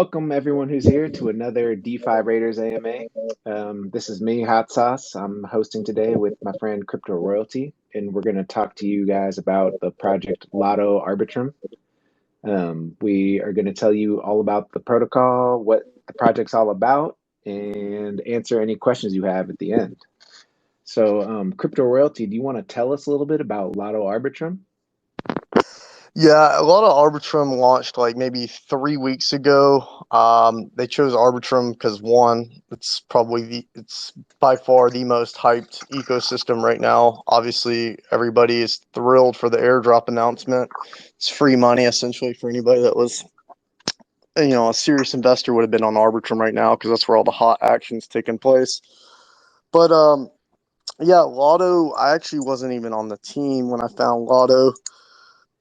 Welcome everyone who's here to another DeFi Raiders AMA. This is me, Hot Sauce. I'm hosting today with my friend Crypto Royalty, and we're going to talk to you guys about the project Lotto Arbitrum. We are going to tell you all about the protocol, what the project's all about, and answer any questions you have at the end. So, Crypto Royalty, do you want to tell us a little bit about Lotto Arbitrum? Yeah, a lot of Arbitrum launched like maybe 3 weeks ago. They chose Arbitrum because one, it's by far the most hyped ecosystem right now. Obviously, everybody is thrilled for the airdrop announcement. It's free money essentially for anybody that was, a serious investor would have been on Arbitrum right now because that's where all the hot action's taking place. But yeah, Lotto. I actually wasn't even on the team when I found Lotto.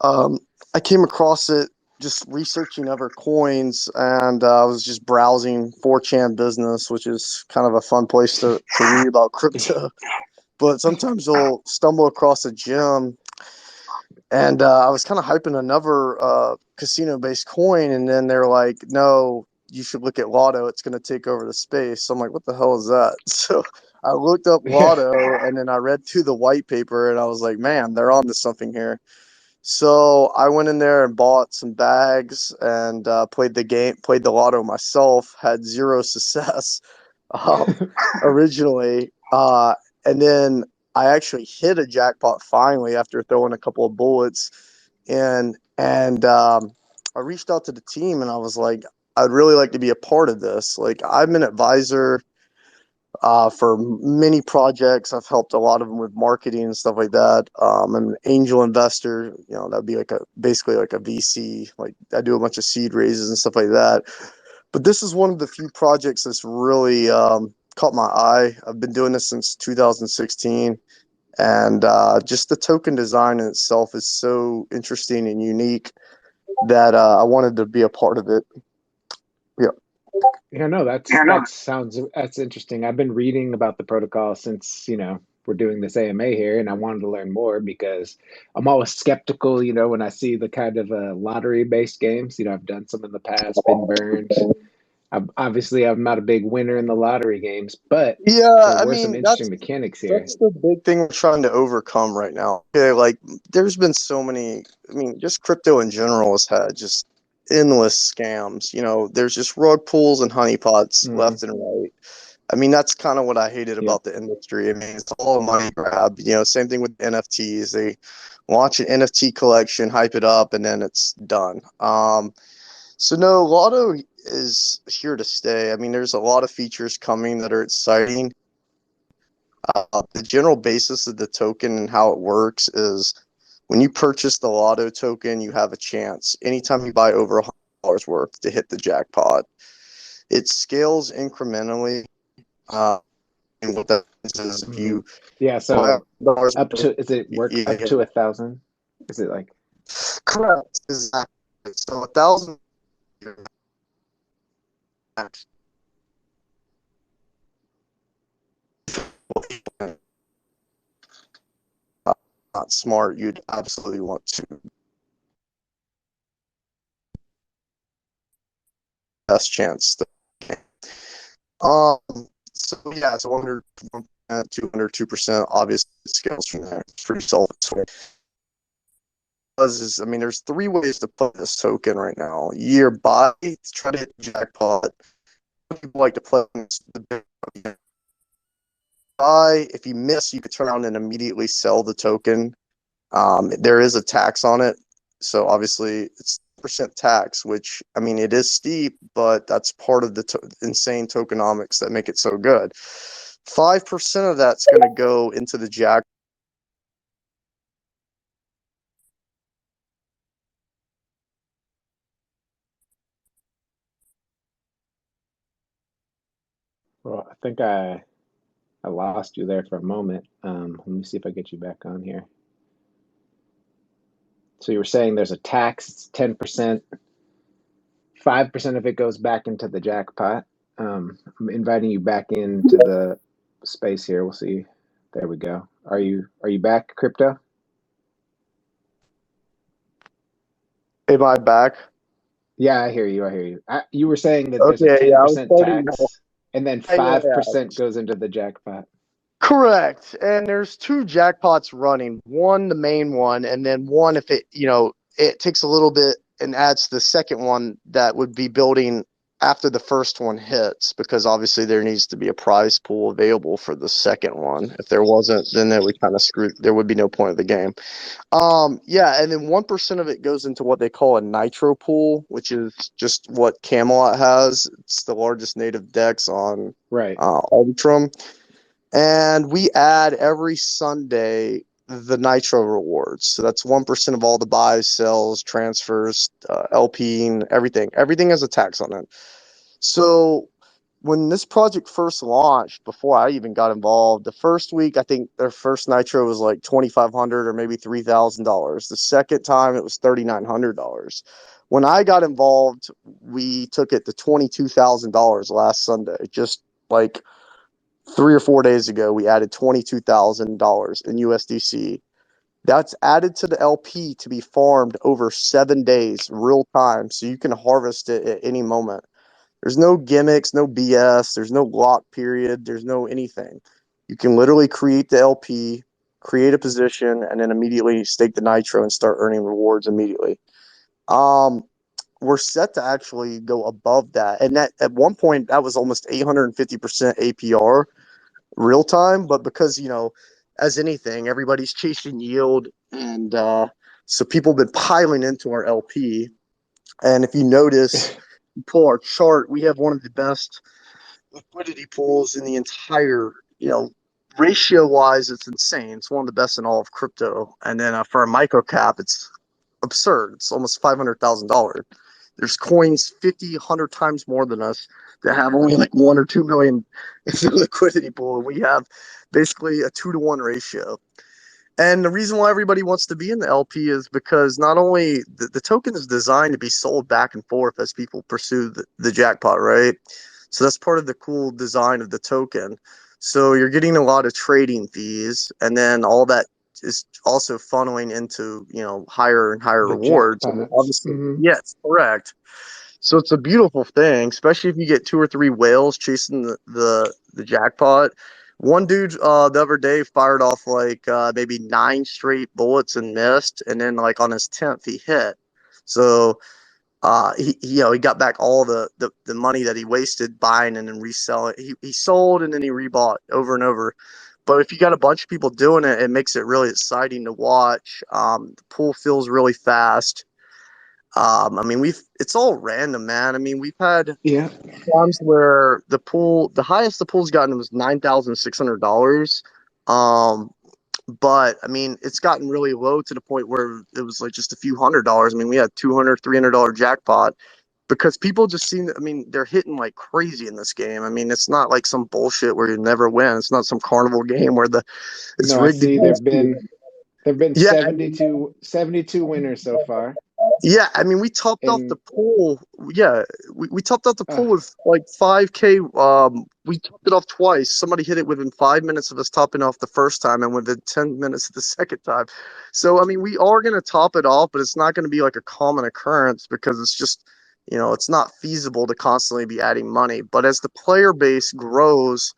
Um, I came across it just researching other coins, and I was just browsing 4chan Business, which is kind of a fun place to read about crypto. But sometimes you'll stumble across a gem, and I was kind of hyping another casino-based coin, and then they're like, no, you should look at Lotto. It's going to take over the space. So I'm like, what the hell is that? So I looked up Yeah. Lotto, and then I read through the white paper, and I was like, man, they're on to something here. So I went in there and bought some bags and played the lotto myself. Had zero success originally, and then I actually hit a jackpot finally after throwing a couple of bullets. And I reached out to the team and I was like, I'd really like to be a part of this. Like, I'm an advisor for many projects. I've helped a lot of them with marketing and stuff like that. I'm an angel investor. That'd be basically like a VC. Like, I do a bunch of seed raises and stuff like that. But this is one of the few projects that's really caught my eye. I've been doing this since 2016. And just the token design in itself is so interesting and unique that I wanted to be a part of it. Yeah. Yeah, no, that's interesting. I've been reading about the protocol since, we're doing this AMA here, and I wanted to learn more because I'm always skeptical, when I see the kind of lottery-based games. I've done some in the past, been burned. I'm not a big winner in the lottery games, but Yeah, there I were some mean interesting mechanics here. that's the big thing we're trying to overcome right now. Okay, like there's been so many. I mean, just crypto in general has had just endless scams. There's just rug pulls and honeypots Mm, left and right. I mean, that's kind of what I hated yeah. about the industry. I mean, it's all a money grab. Same thing with NFTs. They launch an NFT collection, hype it up, and then it's done. So no, Lotto is here to stay. I mean, there's a lot of features coming that are exciting. The general basis of the token and how it works is when you purchase the Lotto token, you have a chance anytime you buy over $100 worth to hit the jackpot. It scales incrementally. And what that means is if Hmm. you Yeah, buy so $100 up worth, to, is it work you up get to 1,000? Is it like, correct. Exactly. So 1,000 not smart, you'd absolutely want to best chance. Um, so yeah, it's 100%, 202%. Obviously, it scales from there. It's pretty self-explanatory. I mean, there's three ways to play this token right now. You buy to try to hit the jackpot. People like to play the big buy. If you miss, you could turn around and immediately sell the token. There is a tax on it, so obviously it's percent tax, which I mean it is steep, but that's part of the insane tokenomics that make it so good. 5% of that's going to go into the jack. well, I think I lost you there for a moment. Let me see if I get you back on here. So you were saying there's a tax, it's 10%, 5% of it goes back into the jackpot. I'm inviting you back into the space here. We'll see. There we go. Are you back, crypto? Am I back? Yeah, I hear you. I hear you. You were saying that there's a Okay, yeah, I was 10% starting. tax and then Yeah, yeah, yeah. 5% goes into the jackpot. Correct. And there's two jackpots running. One, the main one, and then one if it takes a little bit and adds the second one that would be building after the first one hits, because obviously there needs to be a prize pool available for the second one. If there wasn't, then it would kind of screw. There would be no point of the game. Yeah, and then 1% of it goes into what they call a nitro pool, which is just what Camelot has. It's the largest native dex on Right. Arbitrum. And we add every Sunday the Nitro rewards. So that's 1% of all the buys, sells, transfers, LPing, everything. Everything has a tax on it. So when this project first launched, before I even got involved, the first week, I think their first Nitro was like $2,500 or maybe $3,000. The second time, it was $3,900. When I got involved, we took it to $22,000 last Sunday, just like 3 or 4 days ago, we added $22,000 in USDC. That's added to the LP to be farmed over 7 days, real time, so you can harvest it at any moment. There's no gimmicks, no BS, there's no lock period, there's no anything. You can literally create the LP, create a position, and then immediately stake the nitro and start earning rewards immediately. Um, we're set to actually go above that, and that at one point that was almost 850% APR real time, but because as anything, everybody's chasing yield, and so people have been piling into our LP. And if you notice, you pull our chart, we have one of the best liquidity pools in the entire, ratio wise, it's insane. It's one of the best in all of crypto. And then for a micro cap, it's absurd. It's almost $500,000. There's coins 50, 100 times more than us that have only like 1 or 2 million in the liquidity pool. We have basically a 2-to-1 ratio. And the reason why everybody wants to be in the LP is because not only the token is designed to be sold back and forth as people pursue the jackpot, right? So that's part of the cool design of the token. So you're getting a lot of trading fees, and then all that is also funneling into, higher and higher The rewards. And jackpots. obviously, yes, correct. So it's a beautiful thing, especially if you get 2 or 3 whales chasing the jackpot. One dude the other day fired off like maybe 9 straight bullets and missed, and then like on his 10th he hit. So he got back all the money that he wasted buying and then reselling. He sold and then he rebought over and over. But if you got a bunch of people doing it, it makes it really exciting to watch. The pool feels really fast. I mean, it's all random, man. I mean, we've had Yeah. times where the highest the pool's gotten was $9,600. Um, but I mean, it's gotten really low to the point where it was like just a few $100s. I mean, we had $200, $300 jackpot because people just seem. I mean, they're hitting like crazy in this game. I mean, it's not like some bullshit where you never win. It's not some carnival game where it's No, I rigged see against you. there've been Yeah, 72 winners so far. yeah, I mean, we topped off the And pool. Yeah, we topped off the uh pool with like 5K. We topped it off twice. Somebody hit it within 5 minutes of us topping off the first time, and within 10 minutes of the second time. So, I mean, we are going to top it off, but it's not going to be like a common occurrence because it's just, it's not feasible to constantly be adding money. But as the player base grows,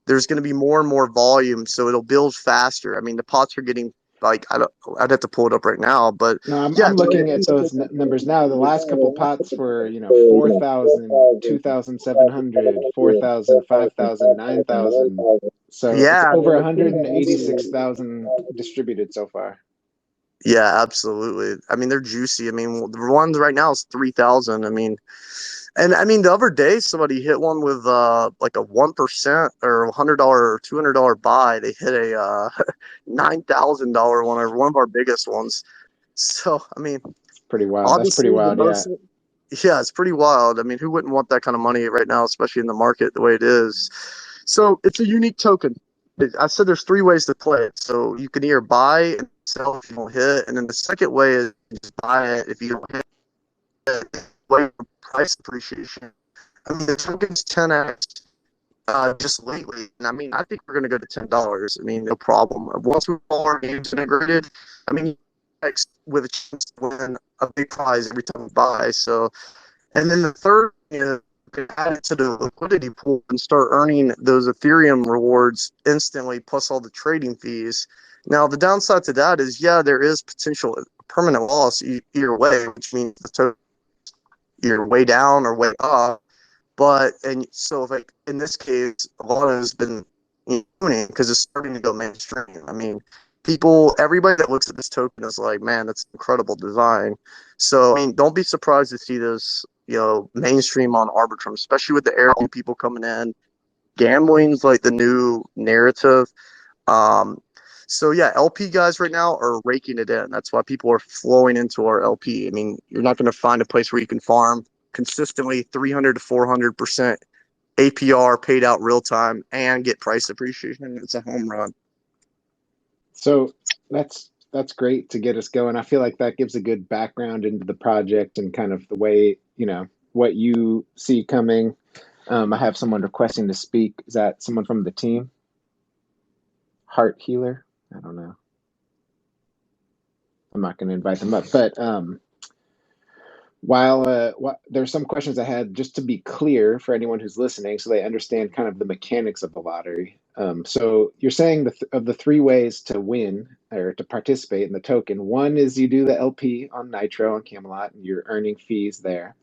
there's going to be more and more volume, so it'll build faster. I mean, the pots are getting like I'd have to pull it up right now, but no, yeah, I'm looking at those numbers now. The last couple pots were, 4,000, 2,700, 4,000, 5,000, 9,000. So it's yeah, over man, it's really juicy. 186,000 distributed so far. Yeah, absolutely. I mean, they're juicy. I mean, the ones right now is 3,000. I mean, and I mean, the other day somebody hit one with like a 1% or $100 or $200 buy. They hit a $9,000 one, or one of our biggest ones. So I mean, Pretty wild. That's pretty obviously the wild. Yeah. most. Yeah, it's pretty wild. I mean, who wouldn't want that kind of money right now, especially in the market the way it is? So it's a unique token. I said there's 3 ways to play it. So you can either buy and sell if you don't hit, and then the second way is just buy it if you don't hit. Wait for price appreciation. I mean, the token's 10x just lately, and I mean, I think we're gonna go to $10. I mean, no problem. Once we all our games integrated, I mean, with a chance to win a big prize every time we buy. So And then the third is you can add it to the liquidity pool and start earning those Ethereum rewards instantly, plus all the trading fees. Now, the downside to that is, yeah, there is potential permanent loss either way, which means the token either way down or way up. But and so if like in this case, a lot of it has been tuning because it's starting to go mainstream. I mean, everybody that looks at this token is like, man, that's incredible design. So I mean, don't be surprised to see this, mainstream on Arbitrum, especially with the air people coming in. Gambling's like the new narrative. Um, so yeah, LP guys right now are raking it in. That's why people are flowing into our LP. I mean, you're not going to find a place where you can farm consistently 300 to 400% APR paid out real time and get price appreciation. It's a home run. So that's great to get us going. I feel like that gives a good background into the project and kind of the way, what you see coming. I have someone requesting to speak. Is that someone from the team? Heart Healer? I don't know. I'm not going to invite them up. But there's some questions I had just to be clear for anyone who's listening so they understand kind of the mechanics of the lottery. So you're saying of the three ways to win or to participate in the token, one is you do the LP on Nitro and Camelot and you're earning fees there.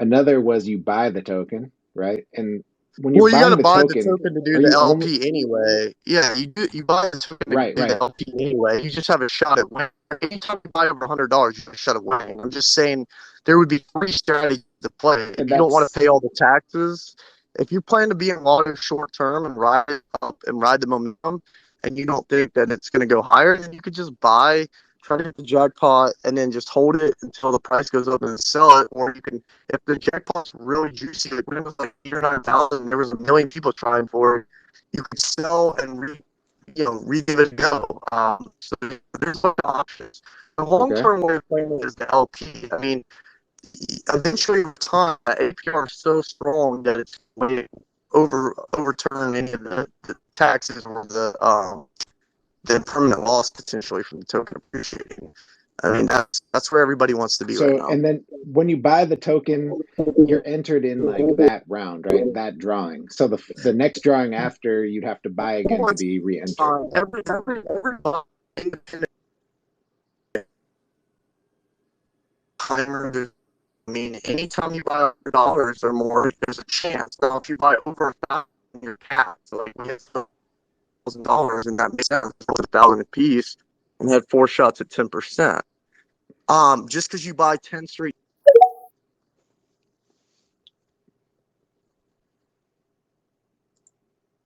Another was you buy the token, right? And when you're Well, you got buying to the buy the token, token to do are the you only LP anyway. Yeah, you buy the token to right, do the right? LP anyway. You just have a shot at winning. Anytime you buy over $100, you have a shot at winning. I'm just saying there would be three strategies to play. And If you don't want to that's pay all the taxes, if you plan to be in lotto short term and ride it up and ride the momentum, and you don't think that it's going to go higher, then you could just buy, try to hit the jackpot, and then just hold it until the price goes up and then sell it. Or you can, if the jackpot's really juicy, like when it was like 8 or 9,000, there was a million people trying for it. You could sell and give it a go. So there's other options. The okay. long-term way of playing it is the LP. I mean, eventually over time, the APR is so strong that it's going to overturn any of the taxes or the permanent loss potentially from the token appreciating. I mean, that's where everybody wants to be right So, now. and then when you buy the token, you're entered in like that round, right? That drawing. So the next drawing after, you'd have to buy again to be re-entered. Every independent timer. I mean, anytime you buy $100 or more, there's a chance. Now, if you buy over 1,000, you're capped. So like we had $1,000, and that makes sense. 1,000 a piece, and had 4 shots at 10%. Just because you buy 10 straight.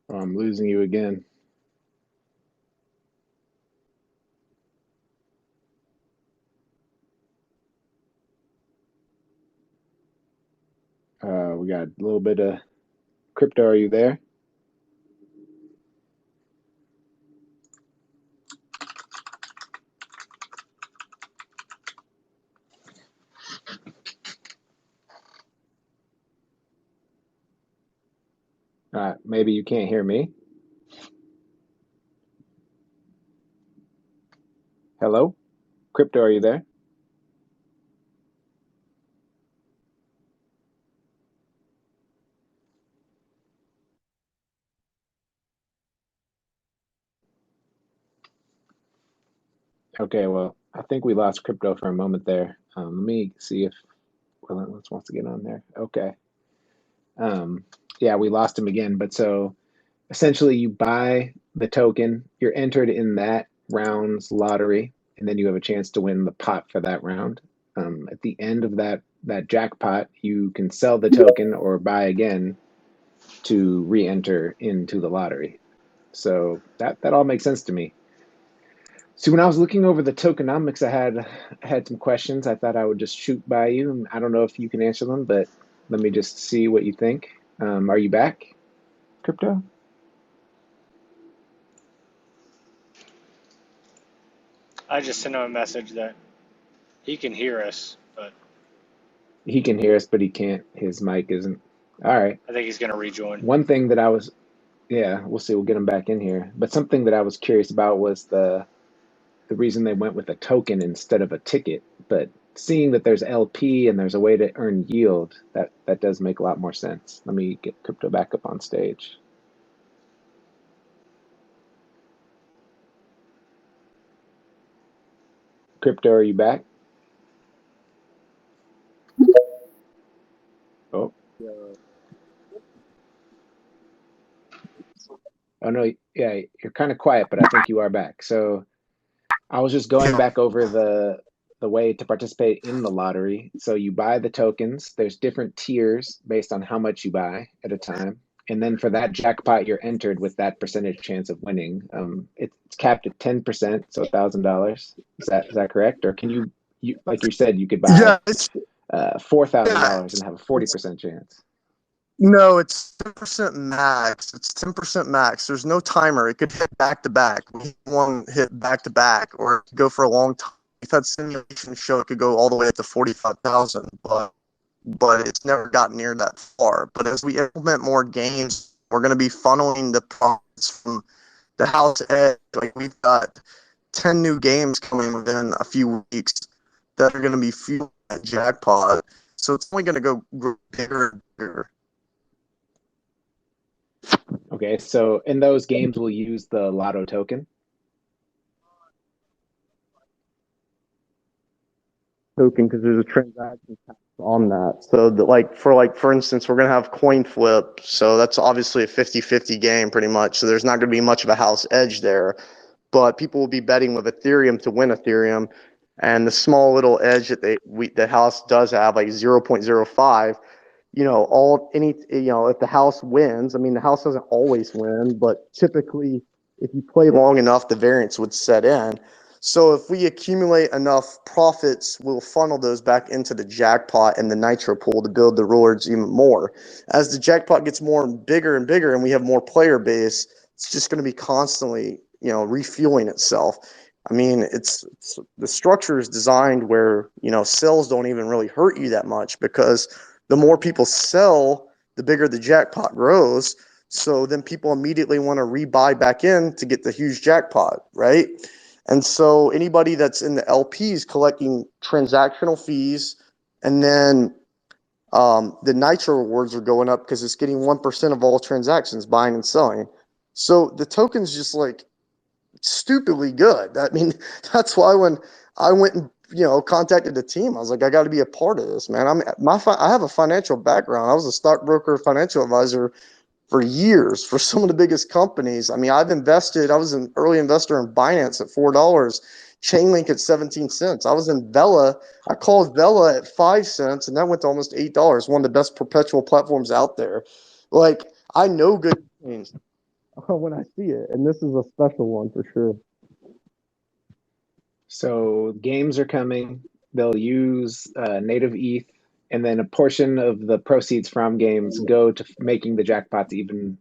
Oh, I'm losing you again. We got a little bit of crypto. Are you there? Maybe you can't hear me. Hello? Crypto, are you there? Okay, well, I think we lost crypto for a moment there. Let me see if Relentless wants to get on there. Okay. Yeah, we lost him again. But so essentially, you buy the token, you're entered in that round's lottery, and then you have a chance to win the pot for that round. At the end of that jackpot, you can sell the token or buy again to re-enter into the lottery. So that all makes sense to me. So when I was looking over the tokenomics, I had some questions. I thought I would just shoot by you. I don't know if you can answer them, but let me just see what you think. Are you back, crypto? I just sent him a message that he can hear us, but He can hear us, but he can't. His mic isn't. All right. I think he's going to rejoin. One thing that yeah, we'll see. We'll get him back in here. But something that I was curious about was the reason they went with a token instead of a ticket. But seeing that there's LP and there's a way to earn yield, that does make a lot more sense. Let me get Crypto back up on stage. Crypto, are you back? Oh. Oh no, yeah, you're kind of quiet, but I think you are back. So I was just going back over the way to participate in the lottery. So you buy the tokens. There's different tiers based on how much you buy at a time. And then for that jackpot, you're entered with that percentage chance of winning. It's capped at 10%, so $1,000. Is that correct? Or can you like you said, you could buy Yeah, it's $4,000 and have a 40% chance? no, it's 10% max. It's 10% max. There's no timer. It could hit back to back. One hit back to back, or it could go for a long time. We've had simulations show it could go all the way up to 45,000, but it's never gotten near that far. But as we implement more games, we're going to be funneling the profits from the house edge. Like we've got 10 new games coming within a few weeks that are going to be fueling that jackpot. So it's only going to go bigger and bigger. Okay, so in those games, we'll use the Lotto token. Token because there's a transaction tax on that. So that for instance, we're gonna have coin flip. So that's obviously a 50-50 game pretty much. So there's not gonna be much of a house edge there. But people will be betting with Ethereum to win Ethereum. And the small little edge that the house does have, like 0.05, if the house wins, I mean the house doesn't always win, but typically if you play long enough, the variance would set in. So if we accumulate enough profits, we'll funnel those back into the jackpot and the nitro pool to build the rewards even more. As the jackpot gets more and bigger and we have more player base, it's just going to be constantly, refueling itself. I mean, it's the structure is designed where, sales don't even really hurt you that much because the more people sell, the bigger the jackpot grows. So then people immediately want to rebuy back in to get the huge jackpot, right? And so anybody that's in the LPs collecting transactional fees, and then the Nitro rewards are going up because it's getting 1% of all transactions buying and selling. So the token's just like stupidly good. I mean, that's why when I went and contacted the team, I was like, I got to be a part of this, man. I have a financial background. I was a stockbroker, financial advisor for years for some of the biggest companies. I mean, I was an early investor in Binance at $4, Chainlink at 17 cents. I was in Vela. I called Vela at 5 cents, and that went to almost $8. One of the best perpetual platforms out there. Like, I know good things when I see it, and this is a special one for sure. So games are coming. They'll use native ETH, and then a portion of the proceeds from games go to making the jackpots even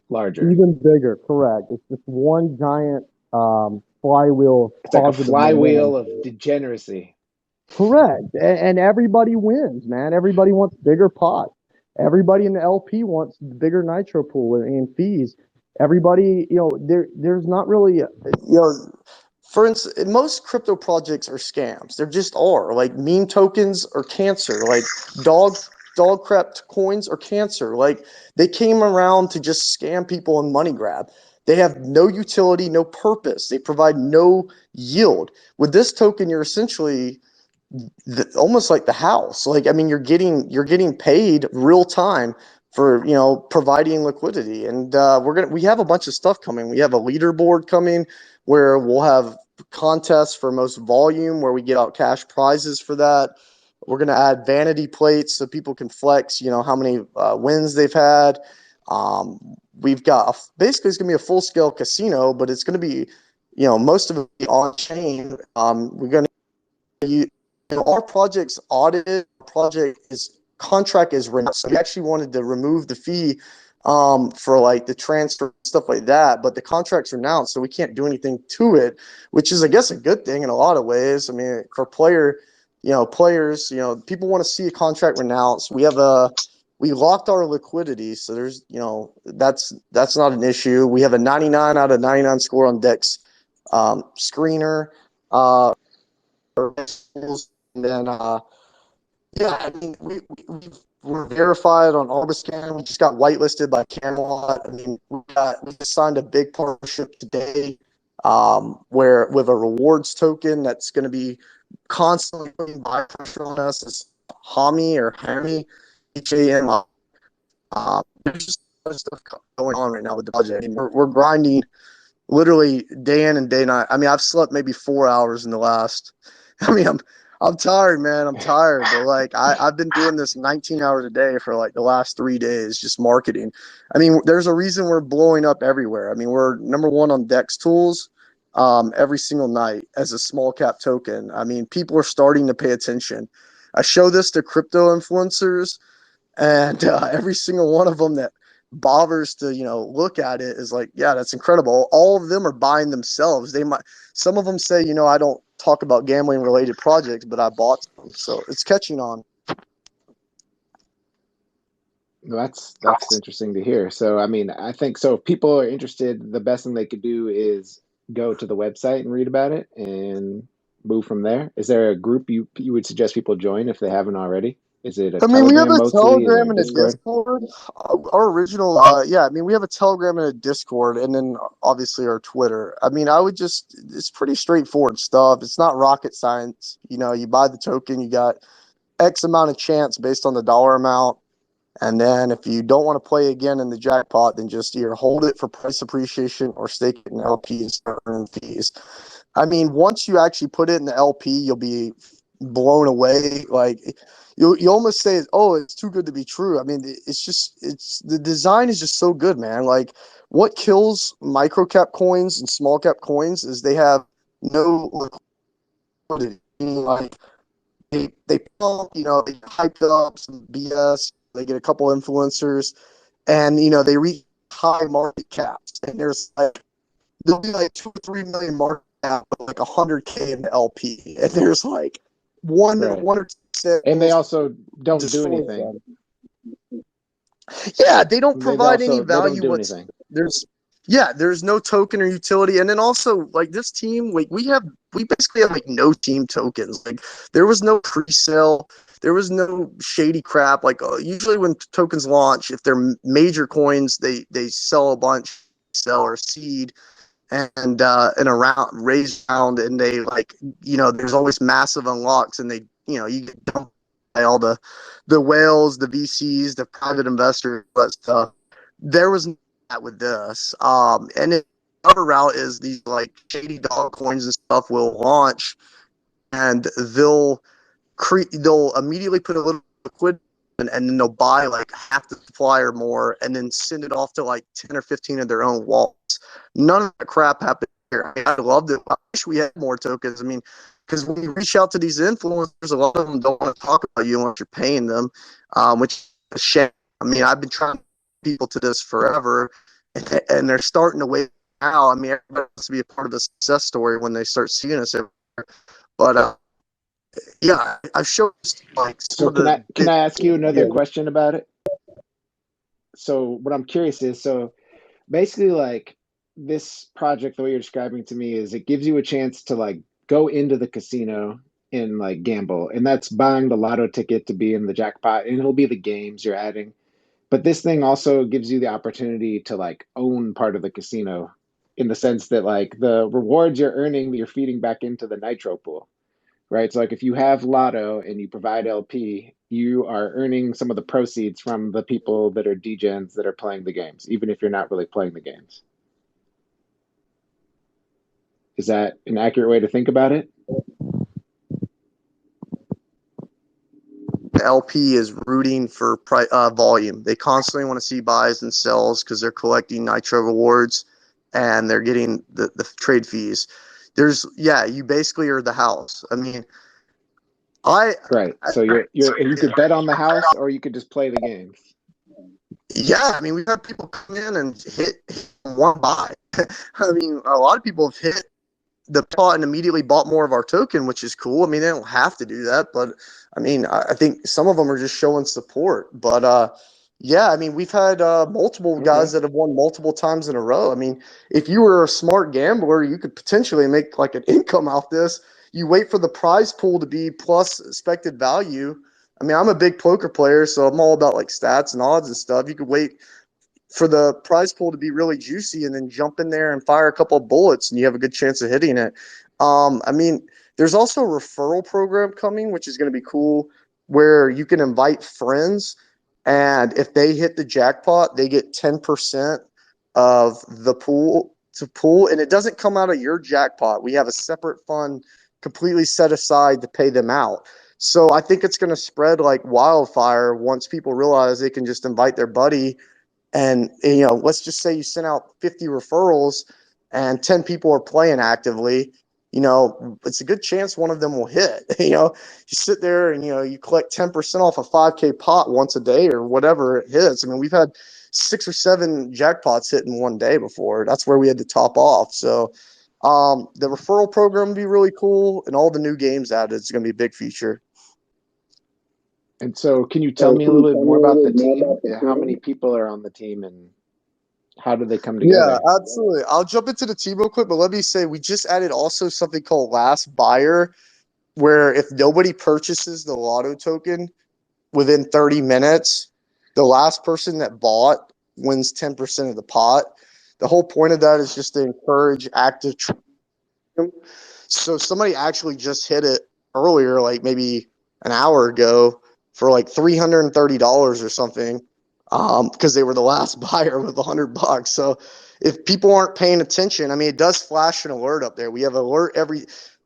larger. Even bigger, correct. It's just one giant flywheel. It's like a flywheel of degeneracy. Correct. And everybody wins, man. Everybody wants bigger pots. Everybody in the LP wants bigger nitro pool and fees. Everybody, there's not really, for instance, most crypto projects are scams. They just are. Like meme tokens are cancer. Like dog crap coins are cancer. Like they came around to just scam people and money grab. They have no utility, no purpose. They provide no yield. With this token, you're essentially almost like the house. Like, I mean, you're getting paid real time for providing liquidity. And we have a bunch of stuff coming. We have a leaderboard coming where we'll have contests for most volume where we get out cash prizes for that. We're going to add vanity plates so people can flex, how many wins they've had. We've got basically it's going to be a full scale casino, but it's going to be, most of it on chain. We're going to our project's audited. Contract is renounced. So we actually wanted to remove the fee for like the transfer stuff like that, but the contract's renounced, so we can't do anything to it, which is, I guess, a good thing in a lot of ways. I mean, for players, people want to see a contract renounced. We locked our liquidity, so there's, that's not an issue. We have a 99 out of 99 score on Dex screener. And then, yeah, I mean, we're verified on Arbiscan. We just got whitelisted by Camelot. I mean, we just signed a big partnership today, where with a rewards token that's going to be constantly putting buy pressure on us. It's Hami, HAMI. There's just a lot of stuff going on right now with the budget. I mean, we're grinding literally day in and day night. I mean, I've slept maybe 4 hours in the last. I mean, I'm tired, man. I'm tired. But like, I've been doing this 19 hours a day for like the last 3 days, just marketing. I mean, there's a reason we're blowing up everywhere. I mean, we're number one on Dex Tools every single night as a small cap token. I mean, people are starting to pay attention. I show this to crypto influencers, and every single one of them that bothers to look at it is like, yeah, that's incredible. All of them are buying themselves. Some of them say, I don't talk about gambling related projects, but I bought them, so it's catching on. That's interesting to hear. So I mean, I think so if people are interested, the best thing they could do is go to the website and read about it and move from there. Is there a group you would suggest people join if they haven't already? Is it a We have Telegram a mostly? Is it Telegram and a Discord? Discord. Our original, we have a Telegram and a Discord, and then obviously our Twitter. I mean, it's pretty straightforward stuff. It's not rocket science. You buy the token, you got X amount of chance based on the dollar amount. And then if you don't want to play again in the jackpot, then just either hold it for price appreciation or stake it in LP and start earning fees. I mean, once you actually put it in the LP, you'll be blown away. Like, you almost say, oh, it's too good to be true. I mean, it's the design is just so good, man. Like, what kills micro cap coins and small cap coins is they have no liquidity. Like, they pump, they hype up some BS. They get a couple influencers, and they reach high market caps. And there'll be like 2 or 3 million market cap, but like 100K in the LP, and there's like one or two. And they also don't do anything. Yeah, they don't provide any value. They don't do anything. There's no token or utility. And then also, like, this team, like, we basically have like no team tokens. Like, there was no pre-sale, there was no shady crap. Like, usually when tokens launch, if they're major coins, they sell a bunch, sell or seed, and in a round, raise round, and they there's always massive unlocks, and you get dumped by all the whales, the VCs, the private investors, but stuff. There was that with this. And then the other route is these like shady dog coins and stuff will launch, and they'll immediately put a little liquid and then they'll buy like half the supply or more, and then send it off to like 10 or 15 of their own wallets. None of that crap happened here. I loved it. I wish we had more tokens. I mean, because when you reach out to these influencers, a lot of them don't want to talk about you unless you're paying them, which is a shame. I mean, I've been trying to get people to this forever, and they're starting to wait now. I mean, everybody wants to be a part of the success story when they start seeing us everywhere. But yeah, I've shown like some can I ask you another question about it? So what I'm curious is, so basically, like, this project, the way you're describing to me, is it gives you a chance to like go into the casino and like gamble, and that's buying the lotto ticket to be in the jackpot, and it'll be the games you're adding. But this thing also gives you the opportunity to like own part of the casino, in the sense that like the rewards you're earning, you're feeding back into the nitro pool, right? So like if you have lotto and you provide LP, you are earning some of the proceeds from the people that are degens that are playing the games, even if you're not really playing the games. Is that an accurate way to think about it? LP is rooting for volume. They constantly want to see buys and sells because they're collecting nitro rewards and they're getting the trade fees. You basically are the house. I mean, so you could bet on the house, or you could just play the games. Yeah, I mean, we've had people come in and hit one buy. I mean, a lot of people have hit the pot and immediately bought more of our token, which is cool. I mean, they don't have to do that, but I mean, I think some of them are just showing support. But Yeah, I mean, we've had multiple Okay. guys that have won multiple times in a row. I mean, if you were a smart gambler, you could potentially make like an income off this. You wait for the prize pool to be plus expected value. I mean, I'm a big poker player, so I'm all about like stats and odds and stuff. You could wait for the prize pool to be really juicy and then jump in there and fire a couple of bullets and you have a good chance of hitting it. I mean, there's also a referral program coming, which is going to be cool, where you can invite friends, and if they hit the jackpot, they get 10% of the pool to pool, and it doesn't come out of your jackpot. We have a separate fund completely set aside to pay them out. So I think it's going to spread like wildfire once people realize they can just invite their buddy and let's just say you sent out 50 referrals and 10 people are playing actively. It's a good chance one of them will hit. You sit there and you collect 10% off a 5K pot once a day or whatever it hits. I mean, we've had 6 or 7 jackpots hit in one day before. That's where we had to top off. So the referral program would be really cool, and all the new games added is going to be a big feature. And so, can you tell me a little bit more about the team? How many people are on the team, and how do they come Yeah, together? absolutely. I'll jump into the team real quick, but let me say we just added also something called last buyer, where if nobody purchases the Lotto token within 30 minutes, the last person that bought wins 10% of the pot. The whole point of that is just to encourage active trading. So somebody actually just hit it earlier, like maybe an hour ago, for like $330 or something, because they were the last buyer with $100. So if people aren't paying attention, I mean, it does flash an alert up there. We have alert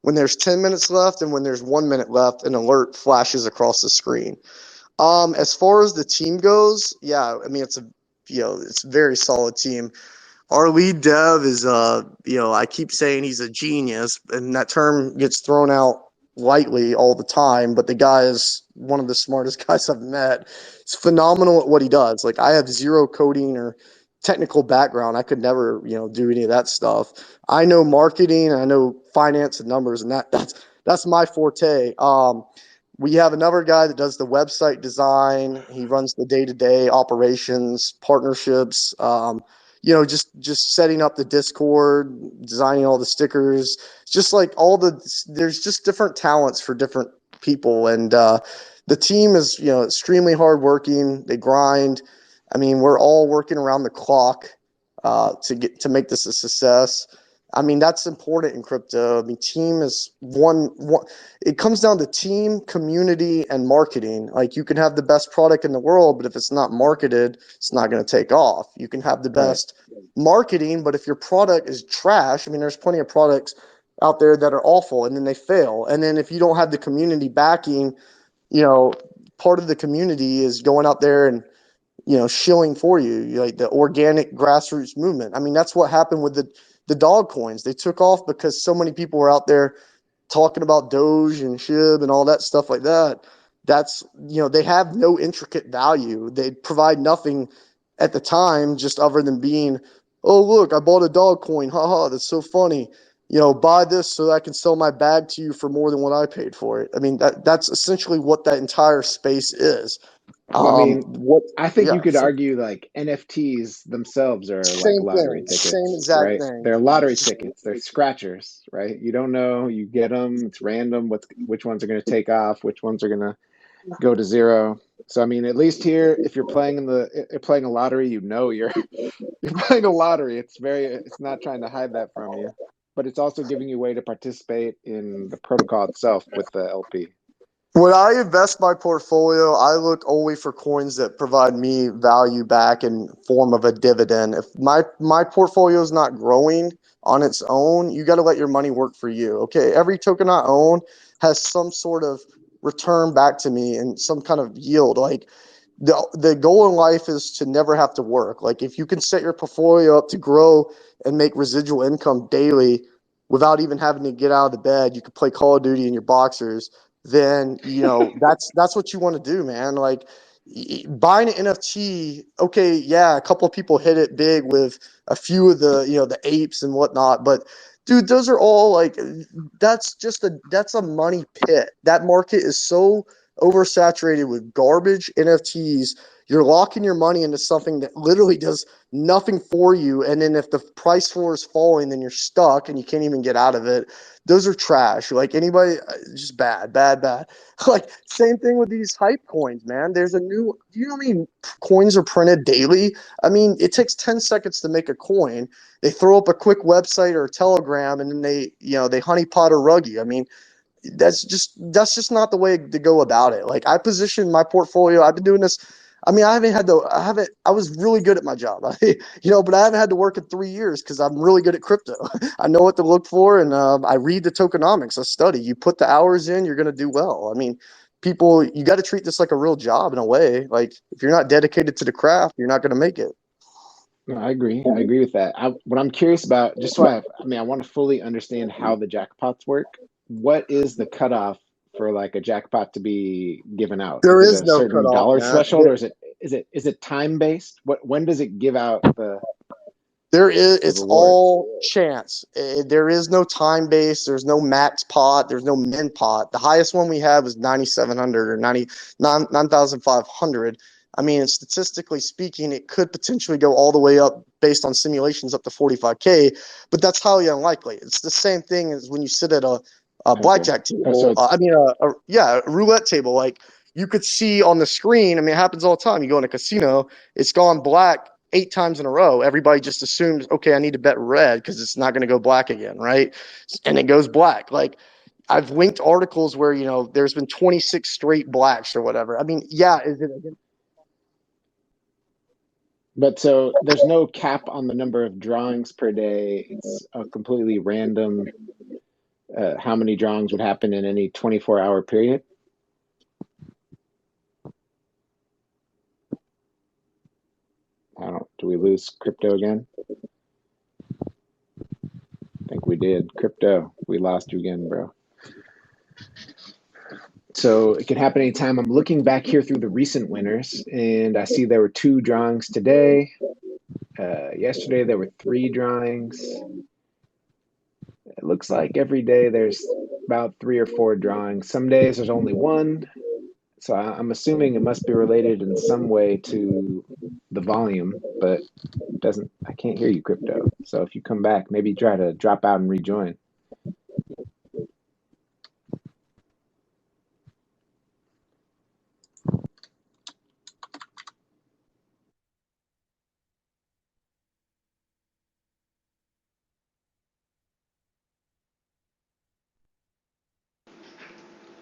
when there's 10 minutes left and when there's 1 minute left, an alert flashes across the screen. As far as the team goes, yeah, I mean, it's a very solid team. Our lead dev is I keep saying he's a genius, and that term gets thrown out lightly all the time, but the guy is one of the smartest guys I've met. He's phenomenal at what he does. Like, I have zero coding or technical background. I could never do any of that stuff. I know marketing, I know finance and numbers, and that's my forte. We have another guy that does the website design. He runs the day-to-day operations, partnerships, just setting up the Discord, designing all the stickers. It's just like there's just different talents for different people. And the team is, extremely hardworking. They grind. I mean, we're all working around the clock to make this a success. I mean, that's important in crypto. I mean, team is one. It comes down to team, community, and marketing. Like, you can have the best product in the world, but if it's not marketed, it's not going to take off. You can have the Right. best marketing, but if your product is trash, I mean, there's plenty of products out there that are awful and then they fail. And then if you don't have the community backing, part of the community is going out there and shilling for you, like the organic grassroots movement. I mean, that's what happened with the dog coins. They took off because so many people were out there talking about Doge and SHIB and all that stuff like that. That's, they have no intricate value. They provide nothing at the time, just other than being, oh, look, I bought a dog coin. Haha, that's so funny. Buy this so that I can sell my bag to you for more than what I paid for it. I mean, that's essentially what that entire space is. Well, I mean, What, I think yeah, you could so argue like NFTs themselves are like same lottery thing, same tickets, exact right? thing. They're lottery Just tickets. They're scratchers, right? You don't know. You get them. It's random. Which ones are going to take off? Which ones are going to go to zero? So I mean, at least here, if you're playing playing a lottery, you're you're playing a lottery. It's not trying to hide that from you, but it's also giving you a way to participate in the protocol itself with the LP. When I invest my portfolio, I look only for coins that provide me value back in form of a dividend. If my portfolio is not growing on its own, you got to let your money work for you. Okay, every token I own has some sort of return back to me and some kind of yield. Like, the goal in life is to never have to work. Like, if you can set your portfolio up to grow and make residual income daily without even having to get out of the bed, you could play Call of Duty in your boxers, then that's what you want to do, man. Like, buying an NFT, okay, yeah, a couple of people hit it big with a few of the apes and whatnot, but dude, those are all like, that's a money pit. That market is so oversaturated with garbage NFTs. You're locking your money into something that literally does nothing for you. And then if the price floor is falling, then you're stuck and you can't even get out of it. Those are trash. Like anybody, just bad. Like same thing with these hype coins, man. There's a new, do you know how many coins are printed daily? I mean, it takes 10 seconds to make a coin. They throw up a quick website or a telegram and then they honeypot or rug you. I mean, that's just not the way to go about it. Like I position my portfolio. I've been doing this. I mean, I was really good at my job, but I haven't had to work in 3 years because I'm really good at crypto. I know what to look for, and I read the tokenomics. I study. You put the hours in, you're going to do well. I mean, you got to treat this like a real job in a way. Like if you're not dedicated to the craft, you're not going to make it. No, I agree. I agree with that. What I'm curious about, just so I want to fully understand how the jackpots work. What is the cutoff for like a jackpot to be given out? There Is it is a no certain cutoff, dollar man. threshold, or is it time based? When does it give out the It's rewards? all chance. There is no time base. There's no max pot. There's no min pot. The highest one we have is 9,700 or 9,500. I mean, statistically speaking, it could potentially go all the way up based on simulations up to 45K, but that's highly unlikely. It's the same thing as when you sit at a blackjack Okay. table. Oh, so it's A roulette table. Like you could see on the screen. I mean, it happens all the time. You go in a casino, it's gone black 8 times in a row. Everybody just assumes, okay, I need to bet red because it's not going to go black again, right? And it goes black. Like I've linked articles where there's been 26 straight blacks or whatever. I mean, yeah, is it? but so there's no cap on the number of drawings per day. It's a completely random. How many drawings would happen in any 24-hour period? Do we lose crypto again? I think we did. Crypto, we lost you again, bro. So it can happen anytime. I'm looking back here through the recent winners, and I see there were 2 drawings today. Yesterday there were 3 drawings. It looks like every day there's about 3 or 4 drawings. Some days there's only 1. So I'm assuming it must be related in some way to the volume, but I can't hear you, crypto. So if you come back, maybe try to drop out and rejoin.